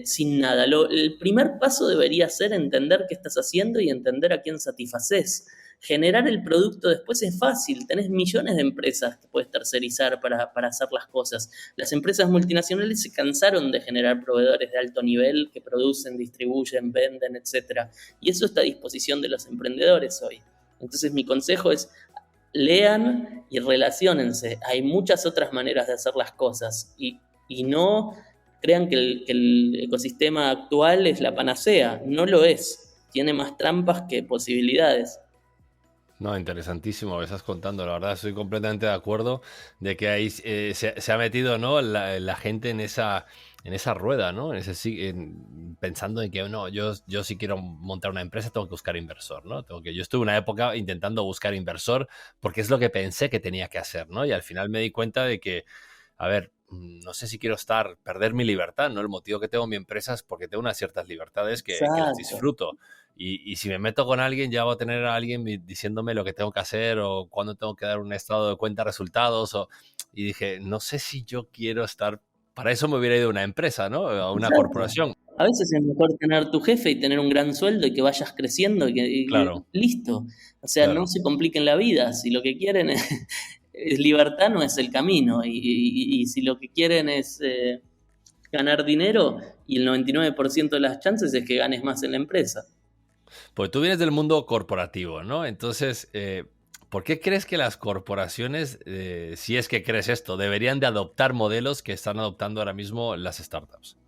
sin nada. El primer paso debería ser entender qué estás haciendo y entender a quién satisfaces. Generar el producto después es fácil, tenés millones de empresas que puedes tercerizar para hacer las cosas. Las empresas multinacionales se cansaron de generar proveedores de alto nivel que producen, distribuyen, venden, etcétera. Y eso está a disposición de los emprendedores hoy. Entonces mi consejo es: lean y relaciónense. Hay muchas otras maneras de hacer las cosas y no crean que el ecosistema actual es la panacea. No lo es. Tiene más trampas que posibilidades. No, interesantísimo lo que estás contando, la verdad estoy completamente de acuerdo de que ahí se ha metido, ¿no? La gente en esa rueda, ¿no? Pensando en que no, yo si quiero montar una empresa tengo que buscar inversor, ¿no? Yo estuve una época intentando buscar inversor porque es lo que pensé que tenía que hacer, ¿no? Y al final me di cuenta de que, a ver, no sé si quiero perder mi libertad, ¿no? El motivo que tengo mi empresa es porque tengo unas ciertas libertades que las Exacto. disfruto. Y si me meto con alguien, ya voy a tener a alguien diciéndome lo que tengo que hacer o cuándo tengo que dar un estado de cuenta, resultados. Y dije, no sé si yo quiero estar. Para eso me hubiera ido a una empresa, ¿no? A una Exacto. corporación. A veces es mejor tener tu jefe y tener un gran sueldo y que vayas creciendo y Claro, listo. O sea, no claro. se compliquen la vida. Si lo que quieren es libertad, no es el camino. Y si lo que quieren es ganar dinero, y el 99% de las chances es que ganes más en la empresa. Pues tú vienes del mundo corporativo, ¿no? Entonces, ¿por qué crees que las corporaciones, si es que crees esto, deberían de adoptar modelos que están adoptando ahora mismo las startups?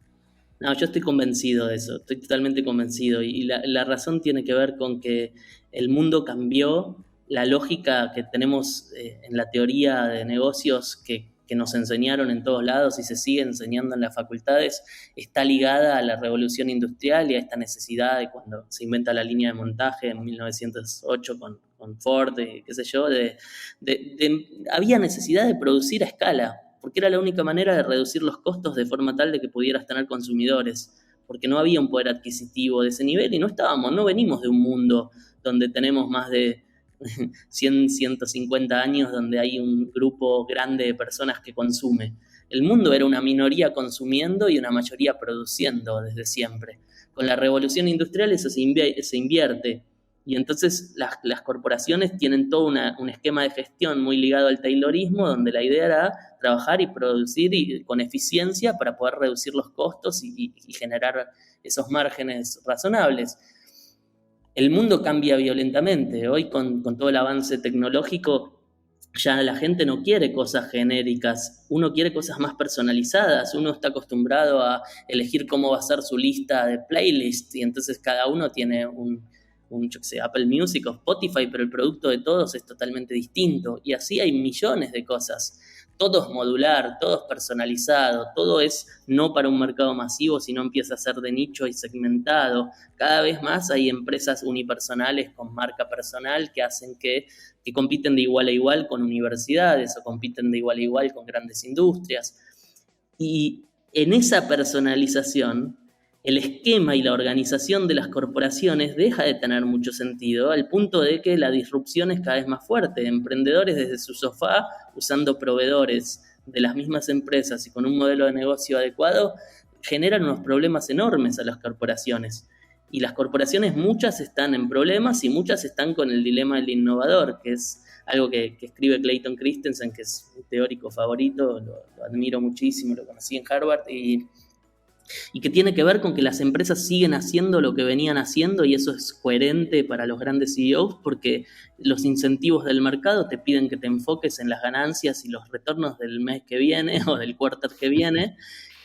No, yo estoy convencido de eso, estoy totalmente convencido. Y la razón tiene que ver con que el mundo cambió, la lógica que tenemos en la teoría de negocios que nos enseñaron en todos lados y se sigue enseñando en las facultades, está ligada a la revolución industrial y a esta necesidad de cuando se inventa la línea de montaje en 1908 con Ford, qué sé yo, había necesidad de producir a escala, porque era la única manera de reducir los costos de forma tal de que pudieras tener consumidores, porque no había un poder adquisitivo de ese nivel y no venimos de un mundo donde tenemos más de 100, 150 años donde hay un grupo grande de personas que consume. El mundo era una minoría consumiendo y una mayoría produciendo desde siempre. Con la revolución industrial eso se invierte. Y entonces las corporaciones tienen todo un esquema de gestión muy ligado al taylorismo, donde la idea era trabajar y producir con eficiencia para poder reducir los costos y generar esos márgenes razonables. El mundo cambia violentamente. Hoy con todo el avance tecnológico ya la gente no quiere cosas genéricas, uno quiere cosas más personalizadas, uno está acostumbrado a elegir cómo va a ser su lista de playlist y entonces cada uno tiene yo qué sé, Apple Music o Spotify, pero el producto de todos es totalmente distinto y así hay millones de cosas. Todo es modular, todo es personalizado, todo es no para un mercado masivo, sino empieza a ser de nicho y segmentado. Cada vez más hay empresas unipersonales con marca personal que hacen que compiten de igual a igual con universidades o compiten de igual a igual con grandes industrias. Y en esa personalización, el esquema y la organización de las corporaciones deja de tener mucho sentido, al punto de que la disrupción es cada vez más fuerte. Emprendedores desde su sofá, usando proveedores de las mismas empresas y con un modelo de negocio adecuado, generan unos problemas enormes a las corporaciones. Y las corporaciones muchas están en problemas y muchas están con el dilema del innovador, que es algo que escribe Clayton Christensen, que es un teórico favorito, lo admiro muchísimo, lo conocí en Harvard, y que tiene que ver con que las empresas siguen haciendo lo que venían haciendo y eso es coherente para los grandes CEOs porque los incentivos del mercado te piden que te enfoques en las ganancias y los retornos del mes que viene o del quarter que viene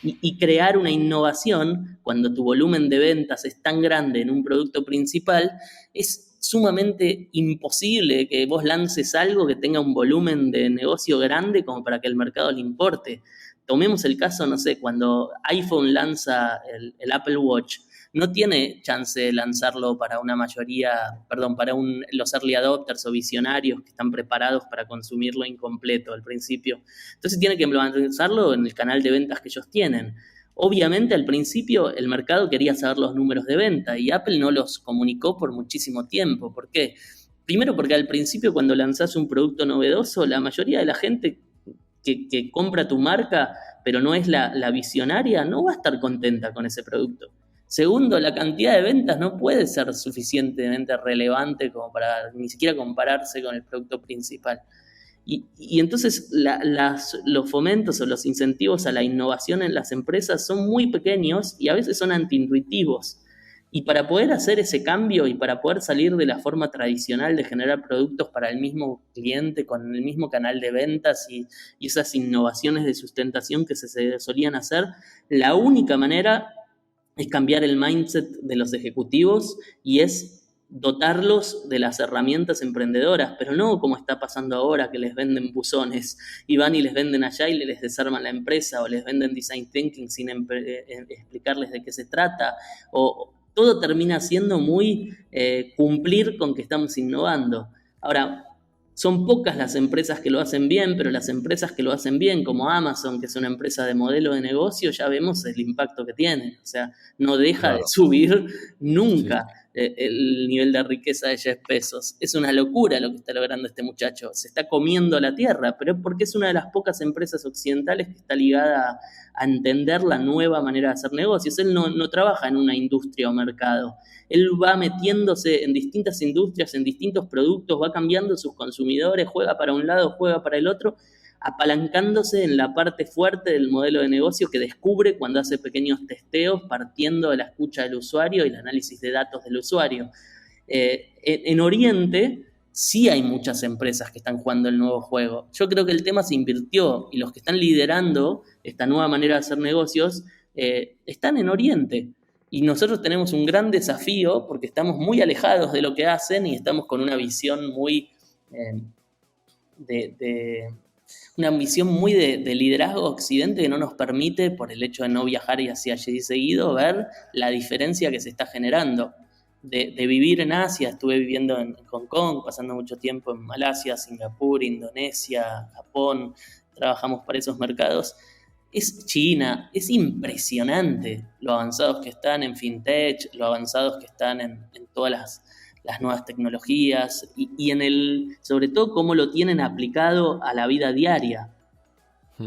y crear una innovación cuando tu volumen de ventas es tan grande en un producto principal es es sumamente imposible que vos lances algo que tenga un volumen de negocio grande como para que el mercado le importe. Tomemos el caso, no sé, cuando iPhone lanza el Apple Watch, no tiene chance de lanzarlo para una mayoría, perdón, para los early adopters o visionarios que están preparados para consumirlo incompleto al principio. Entonces tiene que lanzarlo en el canal de ventas que ellos tienen. Obviamente al principio el mercado quería saber los números de venta y Apple no los comunicó por muchísimo tiempo. ¿Por qué? Primero porque al principio cuando lanzás un producto novedoso, la mayoría de la gente que compra tu marca, pero no es la visionaria, no va a estar contenta con ese producto. Segundo, la cantidad de ventas no puede ser suficientemente relevante como para ni siquiera compararse con el producto principal. Y entonces los fomentos o los incentivos a la innovación en las empresas son muy pequeños y a veces son antiintuitivos. Y para poder hacer ese cambio y para poder salir de la forma tradicional de generar productos para el mismo cliente con el mismo canal de ventas y esas innovaciones de sustentación que se solían hacer, la única manera es cambiar el mindset de los ejecutivos y es dotarlos de las herramientas emprendedoras, pero no como está pasando ahora, que les venden buzones y van y les venden allá y les desarman la empresa, o les venden design thinking sin explicarles de qué se trata, o todo termina siendo muy cumplir con que estamos innovando. Ahora, son pocas las empresas que lo hacen bien, pero las empresas que lo hacen bien, como Amazon, que es una empresa de modelo de negocio, ya vemos el impacto que tiene. O sea, no deja de subir nunca el nivel de riqueza de Jeff Bezos. Es una locura lo que está logrando este muchacho. Se está comiendo la tierra, pero es porque es una de las pocas empresas occidentales que está ligada a entender la nueva manera de hacer negocios. Él no trabaja en una industria o mercado. Él va metiéndose en distintas industrias, en distintos productos, va cambiando sus consumidores, juega para un lado, juega para el otro, apalancándose en la parte fuerte del modelo de negocio que descubre cuando hace pequeños testeos partiendo de la escucha del usuario y el análisis de datos del usuario. En Oriente sí hay muchas empresas que están jugando el nuevo juego. Yo creo que el tema se invirtió y los que están liderando esta nueva manera de hacer negocios están en Oriente. Y nosotros tenemos un gran desafío porque estamos muy alejados de lo que hacen y estamos con una visión muy una ambición muy de liderazgo occidente que no nos permite, por el hecho de no viajar y hacia allí seguido, ver la diferencia que se está generando. De vivir en Asia, estuve viviendo en Hong Kong, pasando mucho tiempo en Malasia, Singapur, Indonesia, Japón, trabajamos para esos mercados. Es China, es impresionante lo avanzados que están en fintech, lo avanzados que están en todas las nuevas tecnologías y sobre todo cómo lo tienen aplicado a la vida diaria.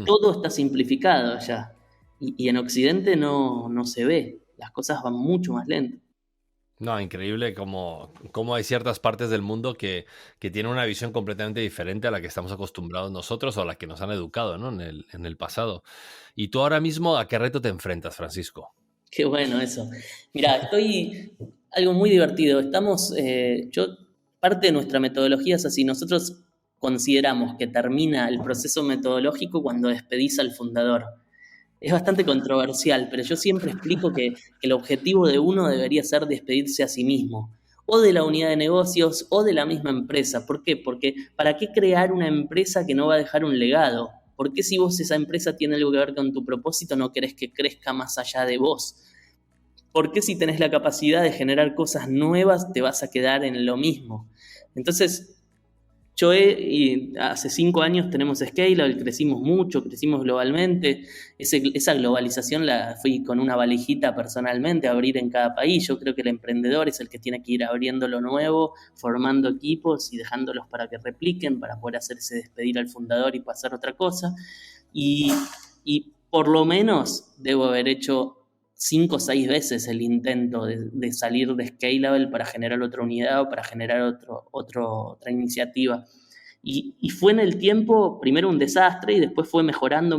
Todo está simplificado allá y en Occidente no se ve, las cosas van mucho más lento. No, increíble cómo hay ciertas partes del mundo que tienen una visión completamente diferente a la que estamos acostumbrados nosotros o a la que nos han educado, ¿no? en el pasado. ¿Y tú ahora mismo a qué reto te enfrentas, Francisco? Qué bueno eso. Mira, algo muy divertido. Parte de nuestra metodología es así. Nosotros consideramos que termina el proceso metodológico cuando despedís al fundador. Es bastante controversial, pero yo siempre explico que el objetivo de uno debería ser despedirse a sí mismo, o de la unidad de negocios, o de la misma empresa. ¿Por qué? Porque ¿para qué crear una empresa que no va a dejar un legado? ¿Por qué si esa empresa tiene algo que ver con tu propósito no querés que crezca más allá de vos? ¿Por qué si tenés la capacidad de generar cosas nuevas te vas a quedar en lo mismo? Entonces, hace 5 años tenemos Scalable, crecimos mucho, crecimos globalmente. Esa globalización la fui con una valijita personalmente a abrir en cada país. Yo creo que el emprendedor es el que tiene que ir abriendo lo nuevo, formando equipos y dejándolos para que repliquen, para poder hacerse despedir al fundador y pasar otra cosa. Y por lo menos debo haber hecho 5 o 6 veces el intento de salir de Scalable para generar otra unidad o para generar otra iniciativa. Y fue en el tiempo, primero un desastre y después fue mejorando.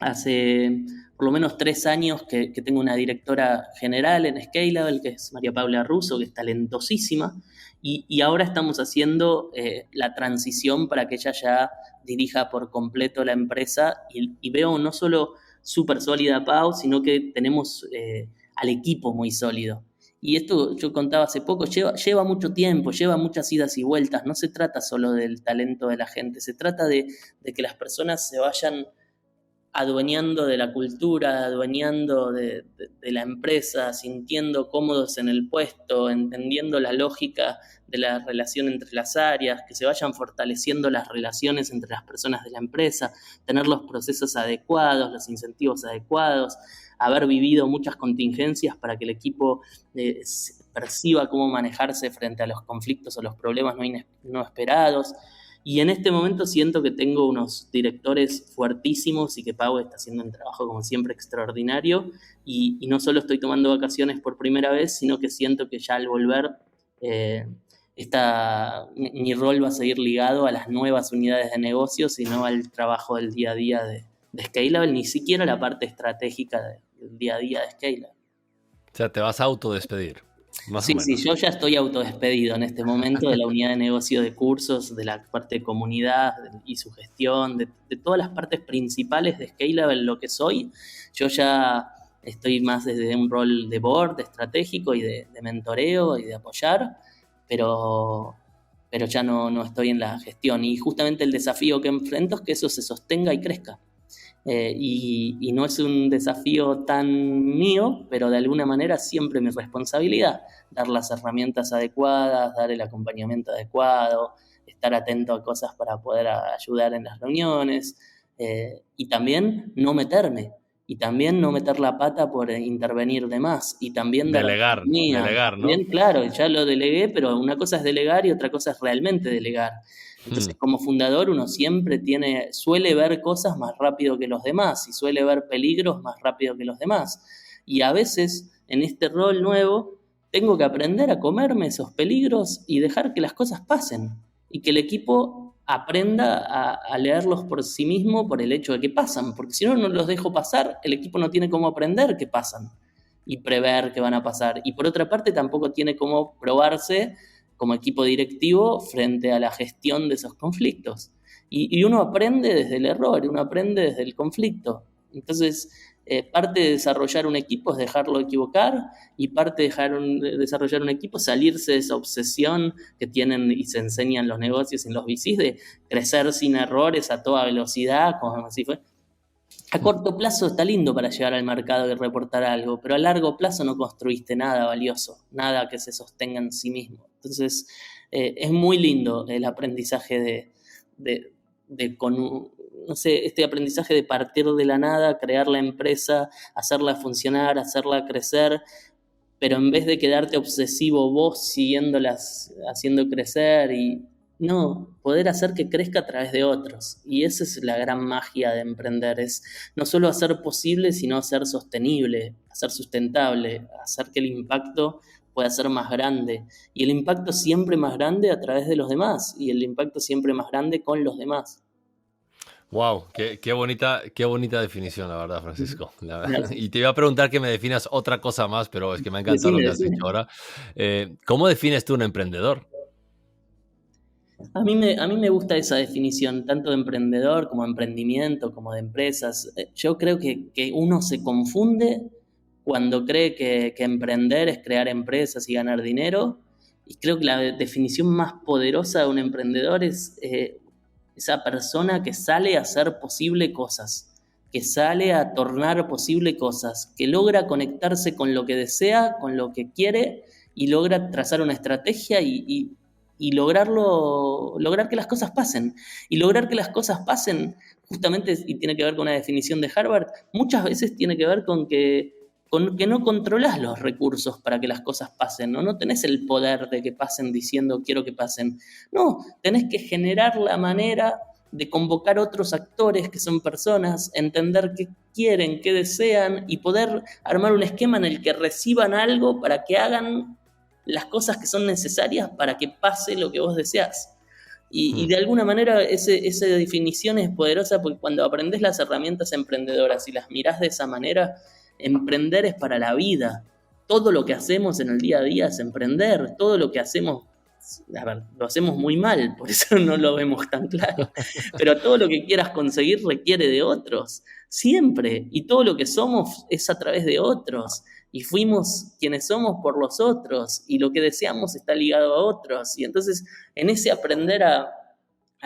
Hace por lo menos 3 años que tengo una directora general en Scalable, que es María Paula Russo, que es talentosísima, y ahora estamos haciendo la transición para que ella ya dirija por completo la empresa y veo no solo súper sólida Pau, sino que tenemos al equipo muy sólido. Y esto yo contaba hace poco, lleva mucho tiempo, lleva muchas idas y vueltas, no se trata solo del talento de la gente, se trata de que las personas se vayan adueñando de la cultura, adueñando de la empresa, sintiendo cómodos en el puesto, entendiendo la lógica de la relación entre las áreas, que se vayan fortaleciendo las relaciones entre las personas de la empresa, tener los procesos adecuados, los incentivos adecuados, haber vivido muchas contingencias para que el equipo perciba cómo manejarse frente a los conflictos o los problemas no esperados. Y en este momento siento que tengo unos directores fuertísimos y que Pau está haciendo un trabajo como siempre extraordinario y no solo estoy tomando vacaciones por primera vez, sino que siento que ya al volver mi rol va a seguir ligado a las nuevas unidades de negocios y no al trabajo del día a día de Scalable, ni siquiera la parte estratégica del día a día de Scalable. O sea, te vas a autodespedir. Sí, yo ya estoy autodespedido en este momento de la unidad de negocio de cursos, de la parte de comunidad y su gestión, de todas las partes principales de Scalable, lo que soy. Yo ya estoy más desde un rol de board, estratégico y de mentoreo y de apoyar, pero ya no estoy en la gestión. Y justamente el desafío que enfrento es que eso se sostenga y crezca. Y no es un desafío tan mío, pero de alguna manera siempre mi responsabilidad, dar las herramientas adecuadas, dar el acompañamiento adecuado, estar atento a cosas para poder ayudar en las reuniones, y también no meterme, y también no meter la pata por intervenir de más, y también delegar, ¿no? También, claro, ya lo delegué, pero una cosa es delegar y otra cosa es realmente delegar. Entonces, como fundador, uno siempre suele ver cosas más rápido que los demás y suele ver peligros más rápido que los demás. Y a veces, en este rol nuevo, tengo que aprender a comerme esos peligros y dejar que las cosas pasen. Y que el equipo aprenda a leerlos por sí mismo por el hecho de que pasan. Porque si no los dejo pasar, el equipo no tiene cómo aprender que pasan y prever que van a pasar. Y por otra parte, tampoco tiene cómo probarse como equipo directivo frente a la gestión de esos conflictos. Y uno aprende desde el error, uno aprende desde el conflicto. Entonces, parte de desarrollar un equipo es dejarlo equivocar y parte de desarrollar un equipo es salirse de esa obsesión que tienen y se enseñan los negocios en los VCs de crecer sin errores a toda velocidad, como así fue. A corto plazo está lindo para llegar al mercado y reportar algo, pero a largo plazo no construiste nada valioso, nada que se sostenga en sí mismo. Entonces, es muy lindo el aprendizaje este aprendizaje de partir de la nada, crear la empresa, hacerla funcionar, hacerla crecer, pero en vez de quedarte obsesivo vos siguiéndolas, haciendo crecer no, poder hacer que crezca a través de otros. Y esa es la gran magia de emprender, es no solo hacer posible, sino hacer sostenible, hacer sustentable, hacer que el impacto pueda ser más grande. Y el impacto siempre más grande a través de los demás, y el impacto siempre más grande con los demás. Wow, qué bonita definición, la verdad, Francisco. Y te iba a preguntar que me definas otra cosa más, pero es que me ha encantado lo que has dicho ahora. ¿Cómo defines tú un emprendedor? A mí me gusta esa definición, tanto de emprendedor como de emprendimiento, como de empresas. Yo creo que uno se confunde cuando cree que emprender es crear empresas y ganar dinero. Y creo que la definición más poderosa de un emprendedor es esa persona que sale a hacer posible cosas, que sale a tornar posible cosas, que logra conectarse con lo que desea, con lo que quiere y logra trazar una estrategia y lograr que las cosas pasen. Y lograr que las cosas pasen, justamente, y tiene que ver con una definición de Harvard, muchas veces tiene que ver con que no controlás los recursos para que las cosas pasen, ¿no? No tenés el poder de que pasen diciendo quiero que pasen. No, tenés que generar la manera de convocar otros actores que son personas, entender qué quieren, qué desean y poder armar un esquema en el que reciban algo para que hagan las cosas que son necesarias para que pase lo que vos deseás. Y de alguna manera esa definición es poderosa porque cuando aprendés las herramientas emprendedoras y las mirás de esa manera, emprender es para la vida. Todo lo que hacemos en el día a día es emprender. Todo lo que hacemos a ver, lo hacemos muy mal, por eso no lo vemos tan claro. Pero todo lo que quieras conseguir requiere de otros, siempre. Y todo lo que somos es a través de otros. Y fuimos quienes somos por los otros. Y lo que deseamos está ligado a otros. Y entonces, en ese aprender a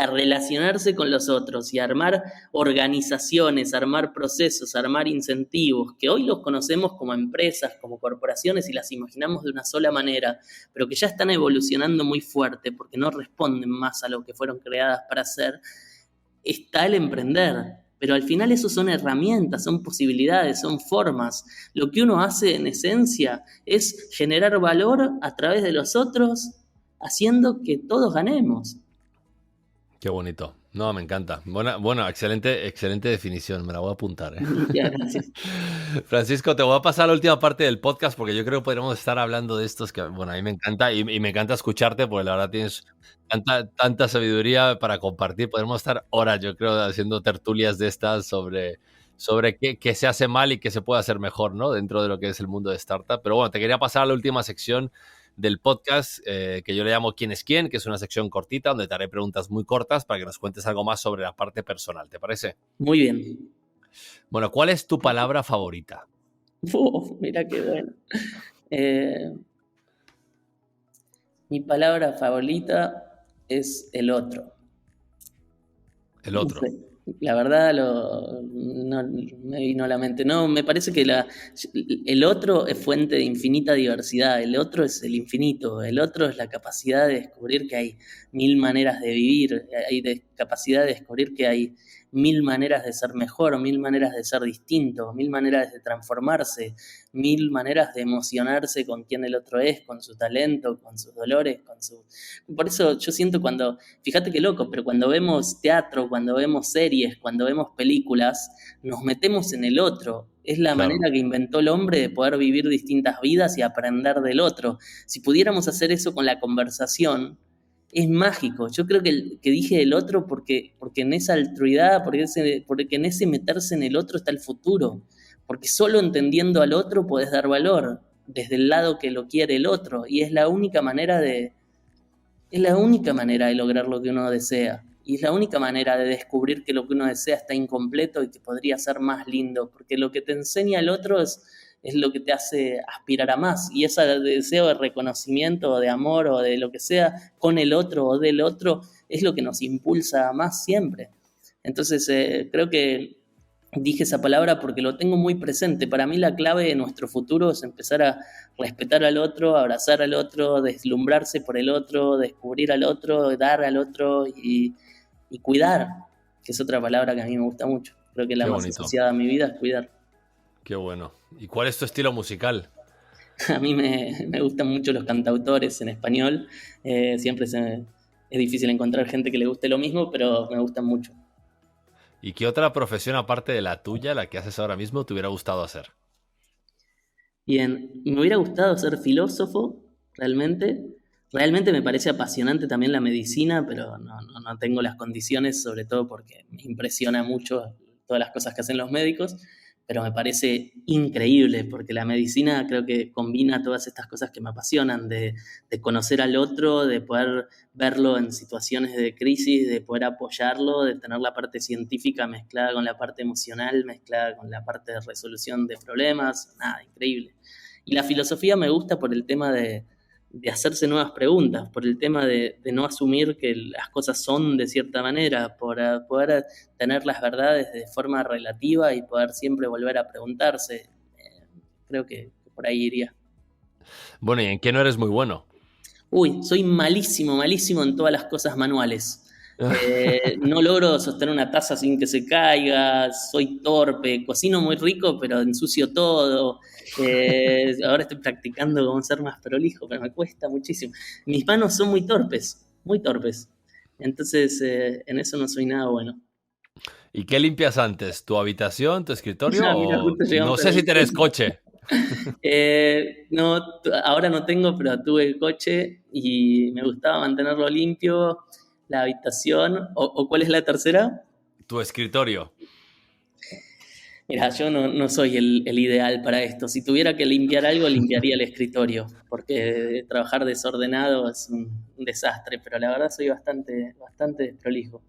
relacionarse con los otros y a armar organizaciones, armar procesos, armar incentivos, que hoy los conocemos como empresas, como corporaciones y las imaginamos de una sola manera, pero que ya están evolucionando muy fuerte porque no responden más a lo que fueron creadas para hacer, está el emprender. Pero al final eso son herramientas, son posibilidades, son formas. Lo que uno hace en esencia es generar valor a través de los otros, haciendo que todos ganemos. Qué bonito. No, me encanta. Bueno, excelente definición. Me la voy a apuntar, ¿eh? Ya, gracias. Francisco, te voy a pasar la última parte del podcast porque yo creo que podríamos estar hablando de estos que, bueno, a mí me encanta y me encanta escucharte porque la verdad tienes tanta sabiduría para compartir. Podemos estar horas, yo creo, haciendo tertulias de estas sobre qué se hace mal y qué se puede hacer mejor, ¿no? Dentro de lo que es el mundo de startup. Pero bueno, te quería pasar a la última sección del podcast que yo le llamo ¿Quién es quién?, que es una sección cortita donde te haré preguntas muy cortas para que nos cuentes algo más sobre la parte personal. ¿Te parece? Muy bien. Bueno, ¿cuál es tu palabra favorita? Mira qué bueno. Mi palabra favorita es el otro. El No otro. sé, la verdad no me vino a la mente. No, me parece que el otro es fuente de infinita diversidad. El otro es el infinito. El otro es la capacidad de descubrir que hay 1000 maneras de vivir. Hay capacidad de descubrir que hay 1000 maneras de ser mejor, 1000 maneras de ser distinto, 1000 maneras de transformarse, 1000 maneras de emocionarse con quien el otro es, con su talento, con sus dolores, con su... Por eso yo siento fíjate qué loco, pero cuando vemos teatro, cuando vemos series, cuando vemos películas, nos metemos en el otro. Es la Claro. manera que inventó el hombre de poder vivir distintas vidas y aprender del otro. Si pudiéramos hacer eso con la conversación, es mágico. Yo creo que dije el otro porque en esa altruidad, porque en ese meterse en el otro está el futuro. Porque solo entendiendo al otro podés dar valor desde el lado que lo quiere el otro. Y es la única manera de lograr lo que uno desea. Y es la única manera de descubrir que lo que uno desea está incompleto y que podría ser más lindo. Porque lo que te enseña el otro es lo que te hace aspirar a más. Y ese deseo de reconocimiento o de amor o de lo que sea con el otro o del otro es lo que nos impulsa a más siempre. Entonces creo que dije esa palabra porque lo tengo muy presente. Para mí la clave de nuestro futuro es empezar a respetar al otro, abrazar al otro, deslumbrarse por el otro, descubrir al otro, dar al otro y cuidar, que es otra palabra que a mí me gusta mucho. Creo que la Qué más bonito. asociada a mi vida es cuidar. Qué bueno. ¿Y cuál es tu estilo musical? A mí me gustan mucho los cantautores en español. Siempre es difícil encontrar gente que le guste lo mismo, pero me gustan mucho. ¿Y qué otra profesión aparte de la tuya, la que haces ahora mismo, te hubiera gustado hacer? Bien, me hubiera gustado ser filósofo, realmente. Realmente me parece apasionante también la medicina, pero no tengo las condiciones, sobre todo porque me impresiona mucho todas las cosas que hacen los médicos, pero me parece increíble porque la medicina creo que combina todas estas cosas que me apasionan, de conocer al otro, de poder verlo en situaciones de crisis, de poder apoyarlo, de tener la parte científica mezclada con la parte emocional, mezclada con la parte de resolución de problemas, nada, increíble. Y la filosofía me gusta por el tema de hacerse nuevas preguntas, por el tema de no asumir que las cosas son de cierta manera, por poder tener las verdades de forma relativa y poder siempre volver a preguntarse. Creo que por ahí iría. Bueno, ¿y en qué no eres muy bueno? Soy malísimo en todas las cosas manuales. No logro sostener una taza sin que se caiga, soy torpe, cocino muy rico, pero ensucio todo. Ahora estoy practicando cómo ser más prolijo, pero me cuesta muchísimo. Mis manos son muy torpes, muy torpes. Entonces, en eso no soy nada bueno. ¿Y qué limpias antes? ¿Tu habitación, tu escritorio Mira, o justo no llegamos a sé la si tenés misma. coche? No, ahora no tengo, pero tuve coche y me gustaba mantenerlo limpio, la habitación. ¿O cuál es la tercera? Tu escritorio. Mira, yo no soy el ideal para esto. Si tuviera que limpiar algo, limpiaría el escritorio, porque trabajar desordenado es un desastre, pero la verdad soy bastante desprolijo.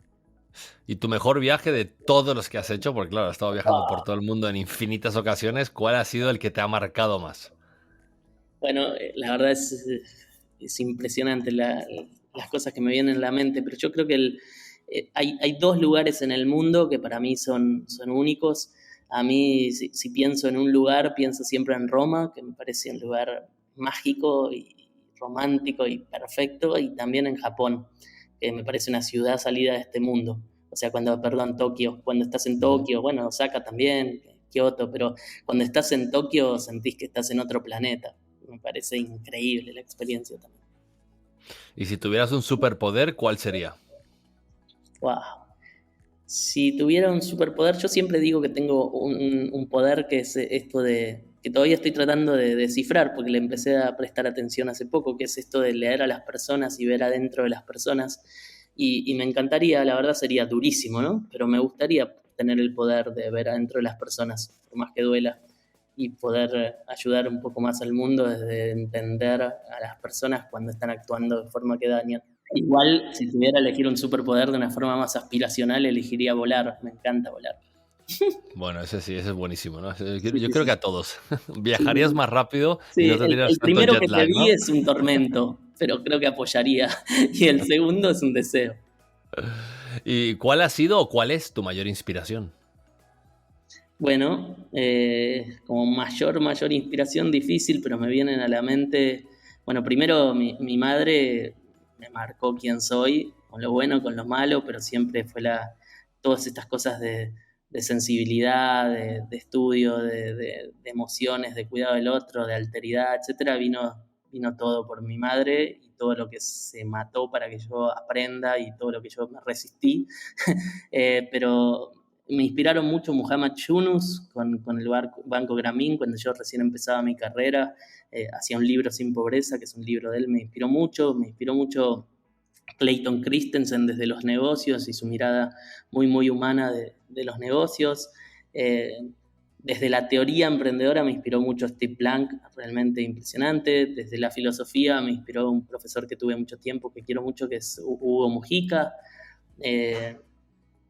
Y tu mejor viaje de todos los que has hecho, porque claro, has estado viajando por todo el mundo en infinitas ocasiones, ¿cuál ha sido el que te ha marcado más? Bueno, la verdad es impresionante las cosas que me vienen a la mente, pero yo creo que hay dos lugares en el mundo que para mí son únicos. A mí, si pienso en un lugar, pienso siempre en Roma, que me parece un lugar mágico y romántico y perfecto, y también en Japón, que me parece una ciudad salida de este mundo. O sea, perdón, Tokio, cuando estás en Ujú. Tokio, bueno, Osaka también, Kioto, pero cuando estás en Tokio sentís que estás en otro planeta. Me parece increíble la experiencia también. Y si tuvieras un superpoder, ¿cuál sería? Wow. Si tuviera un superpoder, yo siempre digo que tengo un poder que es esto de, que todavía estoy tratando de descifrar, porque le empecé a prestar atención hace poco, que es esto de leer a las personas y ver adentro de las personas. Y me encantaría, la verdad sería durísimo, ¿no? Pero me gustaría tener el poder de ver adentro de las personas, por más que duela, y poder ayudar un poco más al mundo desde entender a las personas cuando están actuando de forma que dañan. Igual, si tuviera que elegir un superpoder de una forma más aspiracional, elegiría volar. Me encanta volar. Bueno, ese sí, ese es buenísimo, ¿no? Yo Sí, yo sí, creo que sí. a todos. Viajarías Sí, más rápido y sí, no tendrías el tanto primero jet que te lag, di ¿no? es un tormento, pero creo que apoyaría. Y el segundo es un deseo. ¿Y cuál ha sido o cuál es tu mayor inspiración? Bueno, como mayor inspiración difícil, pero me vienen a la mente, bueno, primero mi madre me marcó quién soy, con lo bueno, con lo malo, pero siempre fue todas estas cosas de sensibilidad, de estudio, de emociones, de cuidado del otro, de alteridad, etcétera, vino todo por mi madre y todo lo que se mató para que yo aprenda y todo lo que yo me resistí. Pero me inspiraron mucho Muhammad Yunus con el Banco Grameen cuando yo recién empezaba mi carrera. Hacía un libro Sin Pobreza, que es un libro de él, me inspiró mucho Clayton Christensen desde los negocios y su mirada muy humana de los negocios. Eh, Desde la teoría emprendedora me inspiró mucho Steve Blank, realmente impresionante. Desde la filosofía me inspiró un profesor que tuve mucho tiempo, que quiero mucho, que es Hugo Mujica. Eh,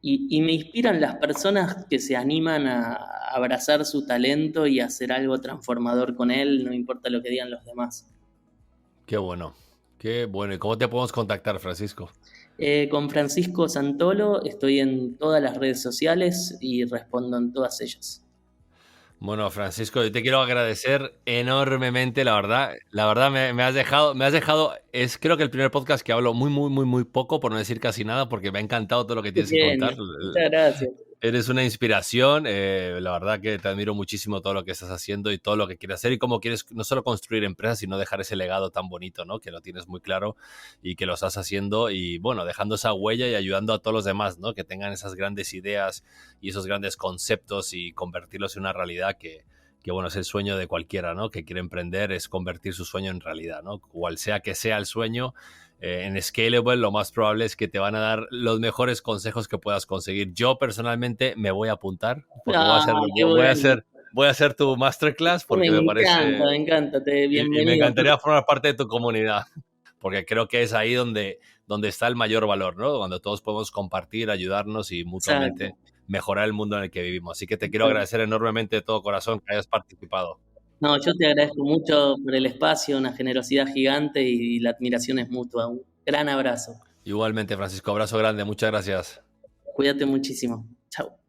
y me inspiran las personas que se animan a abrazar su talento y hacer algo transformador con él, no importa lo que digan los demás. Qué bueno, qué bueno. ¿Y cómo te podemos contactar, Francisco? Con Francisco Santolo estoy en todas las redes sociales y respondo en todas ellas. Bueno, Francisco, yo te quiero agradecer enormemente, la verdad. La verdad me has dejado, es creo que el primer podcast que hablo muy poco, por no decir casi nada, porque me ha encantado todo lo que Qué tienes que contar. genio, muchas gracias. Eres una inspiración, la verdad que te admiro muchísimo todo lo que estás haciendo y todo lo que quieres hacer y cómo quieres no solo construir empresas, sino dejar ese legado tan bonito, ¿no? Que lo tienes muy claro y que lo estás haciendo y, bueno, dejando esa huella y ayudando a todos los demás, ¿no? Que tengan esas grandes ideas y esos grandes conceptos y convertirlos en una realidad que bueno, es el sueño de cualquiera, ¿no? Que quiere emprender, es convertir su sueño en realidad, ¿no? Cual sea que sea el sueño, en Scalable lo más probable es que te van a dar los mejores consejos que puedas conseguir. Yo personalmente me voy a apuntar porque Ah, qué bueno. voy a hacer tu masterclass porque me parece Me encanta, y me bienvenido. encantaría formar parte de tu comunidad porque creo que es ahí donde está el mayor valor, ¿no? Cuando todos podemos compartir, ayudarnos y mutuamente Exacto. mejorar el mundo en el que vivimos. Así que te quiero agradecer enormemente de todo corazón que hayas participado. No, yo te agradezco mucho por el espacio, una generosidad gigante y la admiración es mutua. Un gran abrazo. Igualmente, Francisco, abrazo grande, muchas gracias. Cuídate muchísimo. Chao.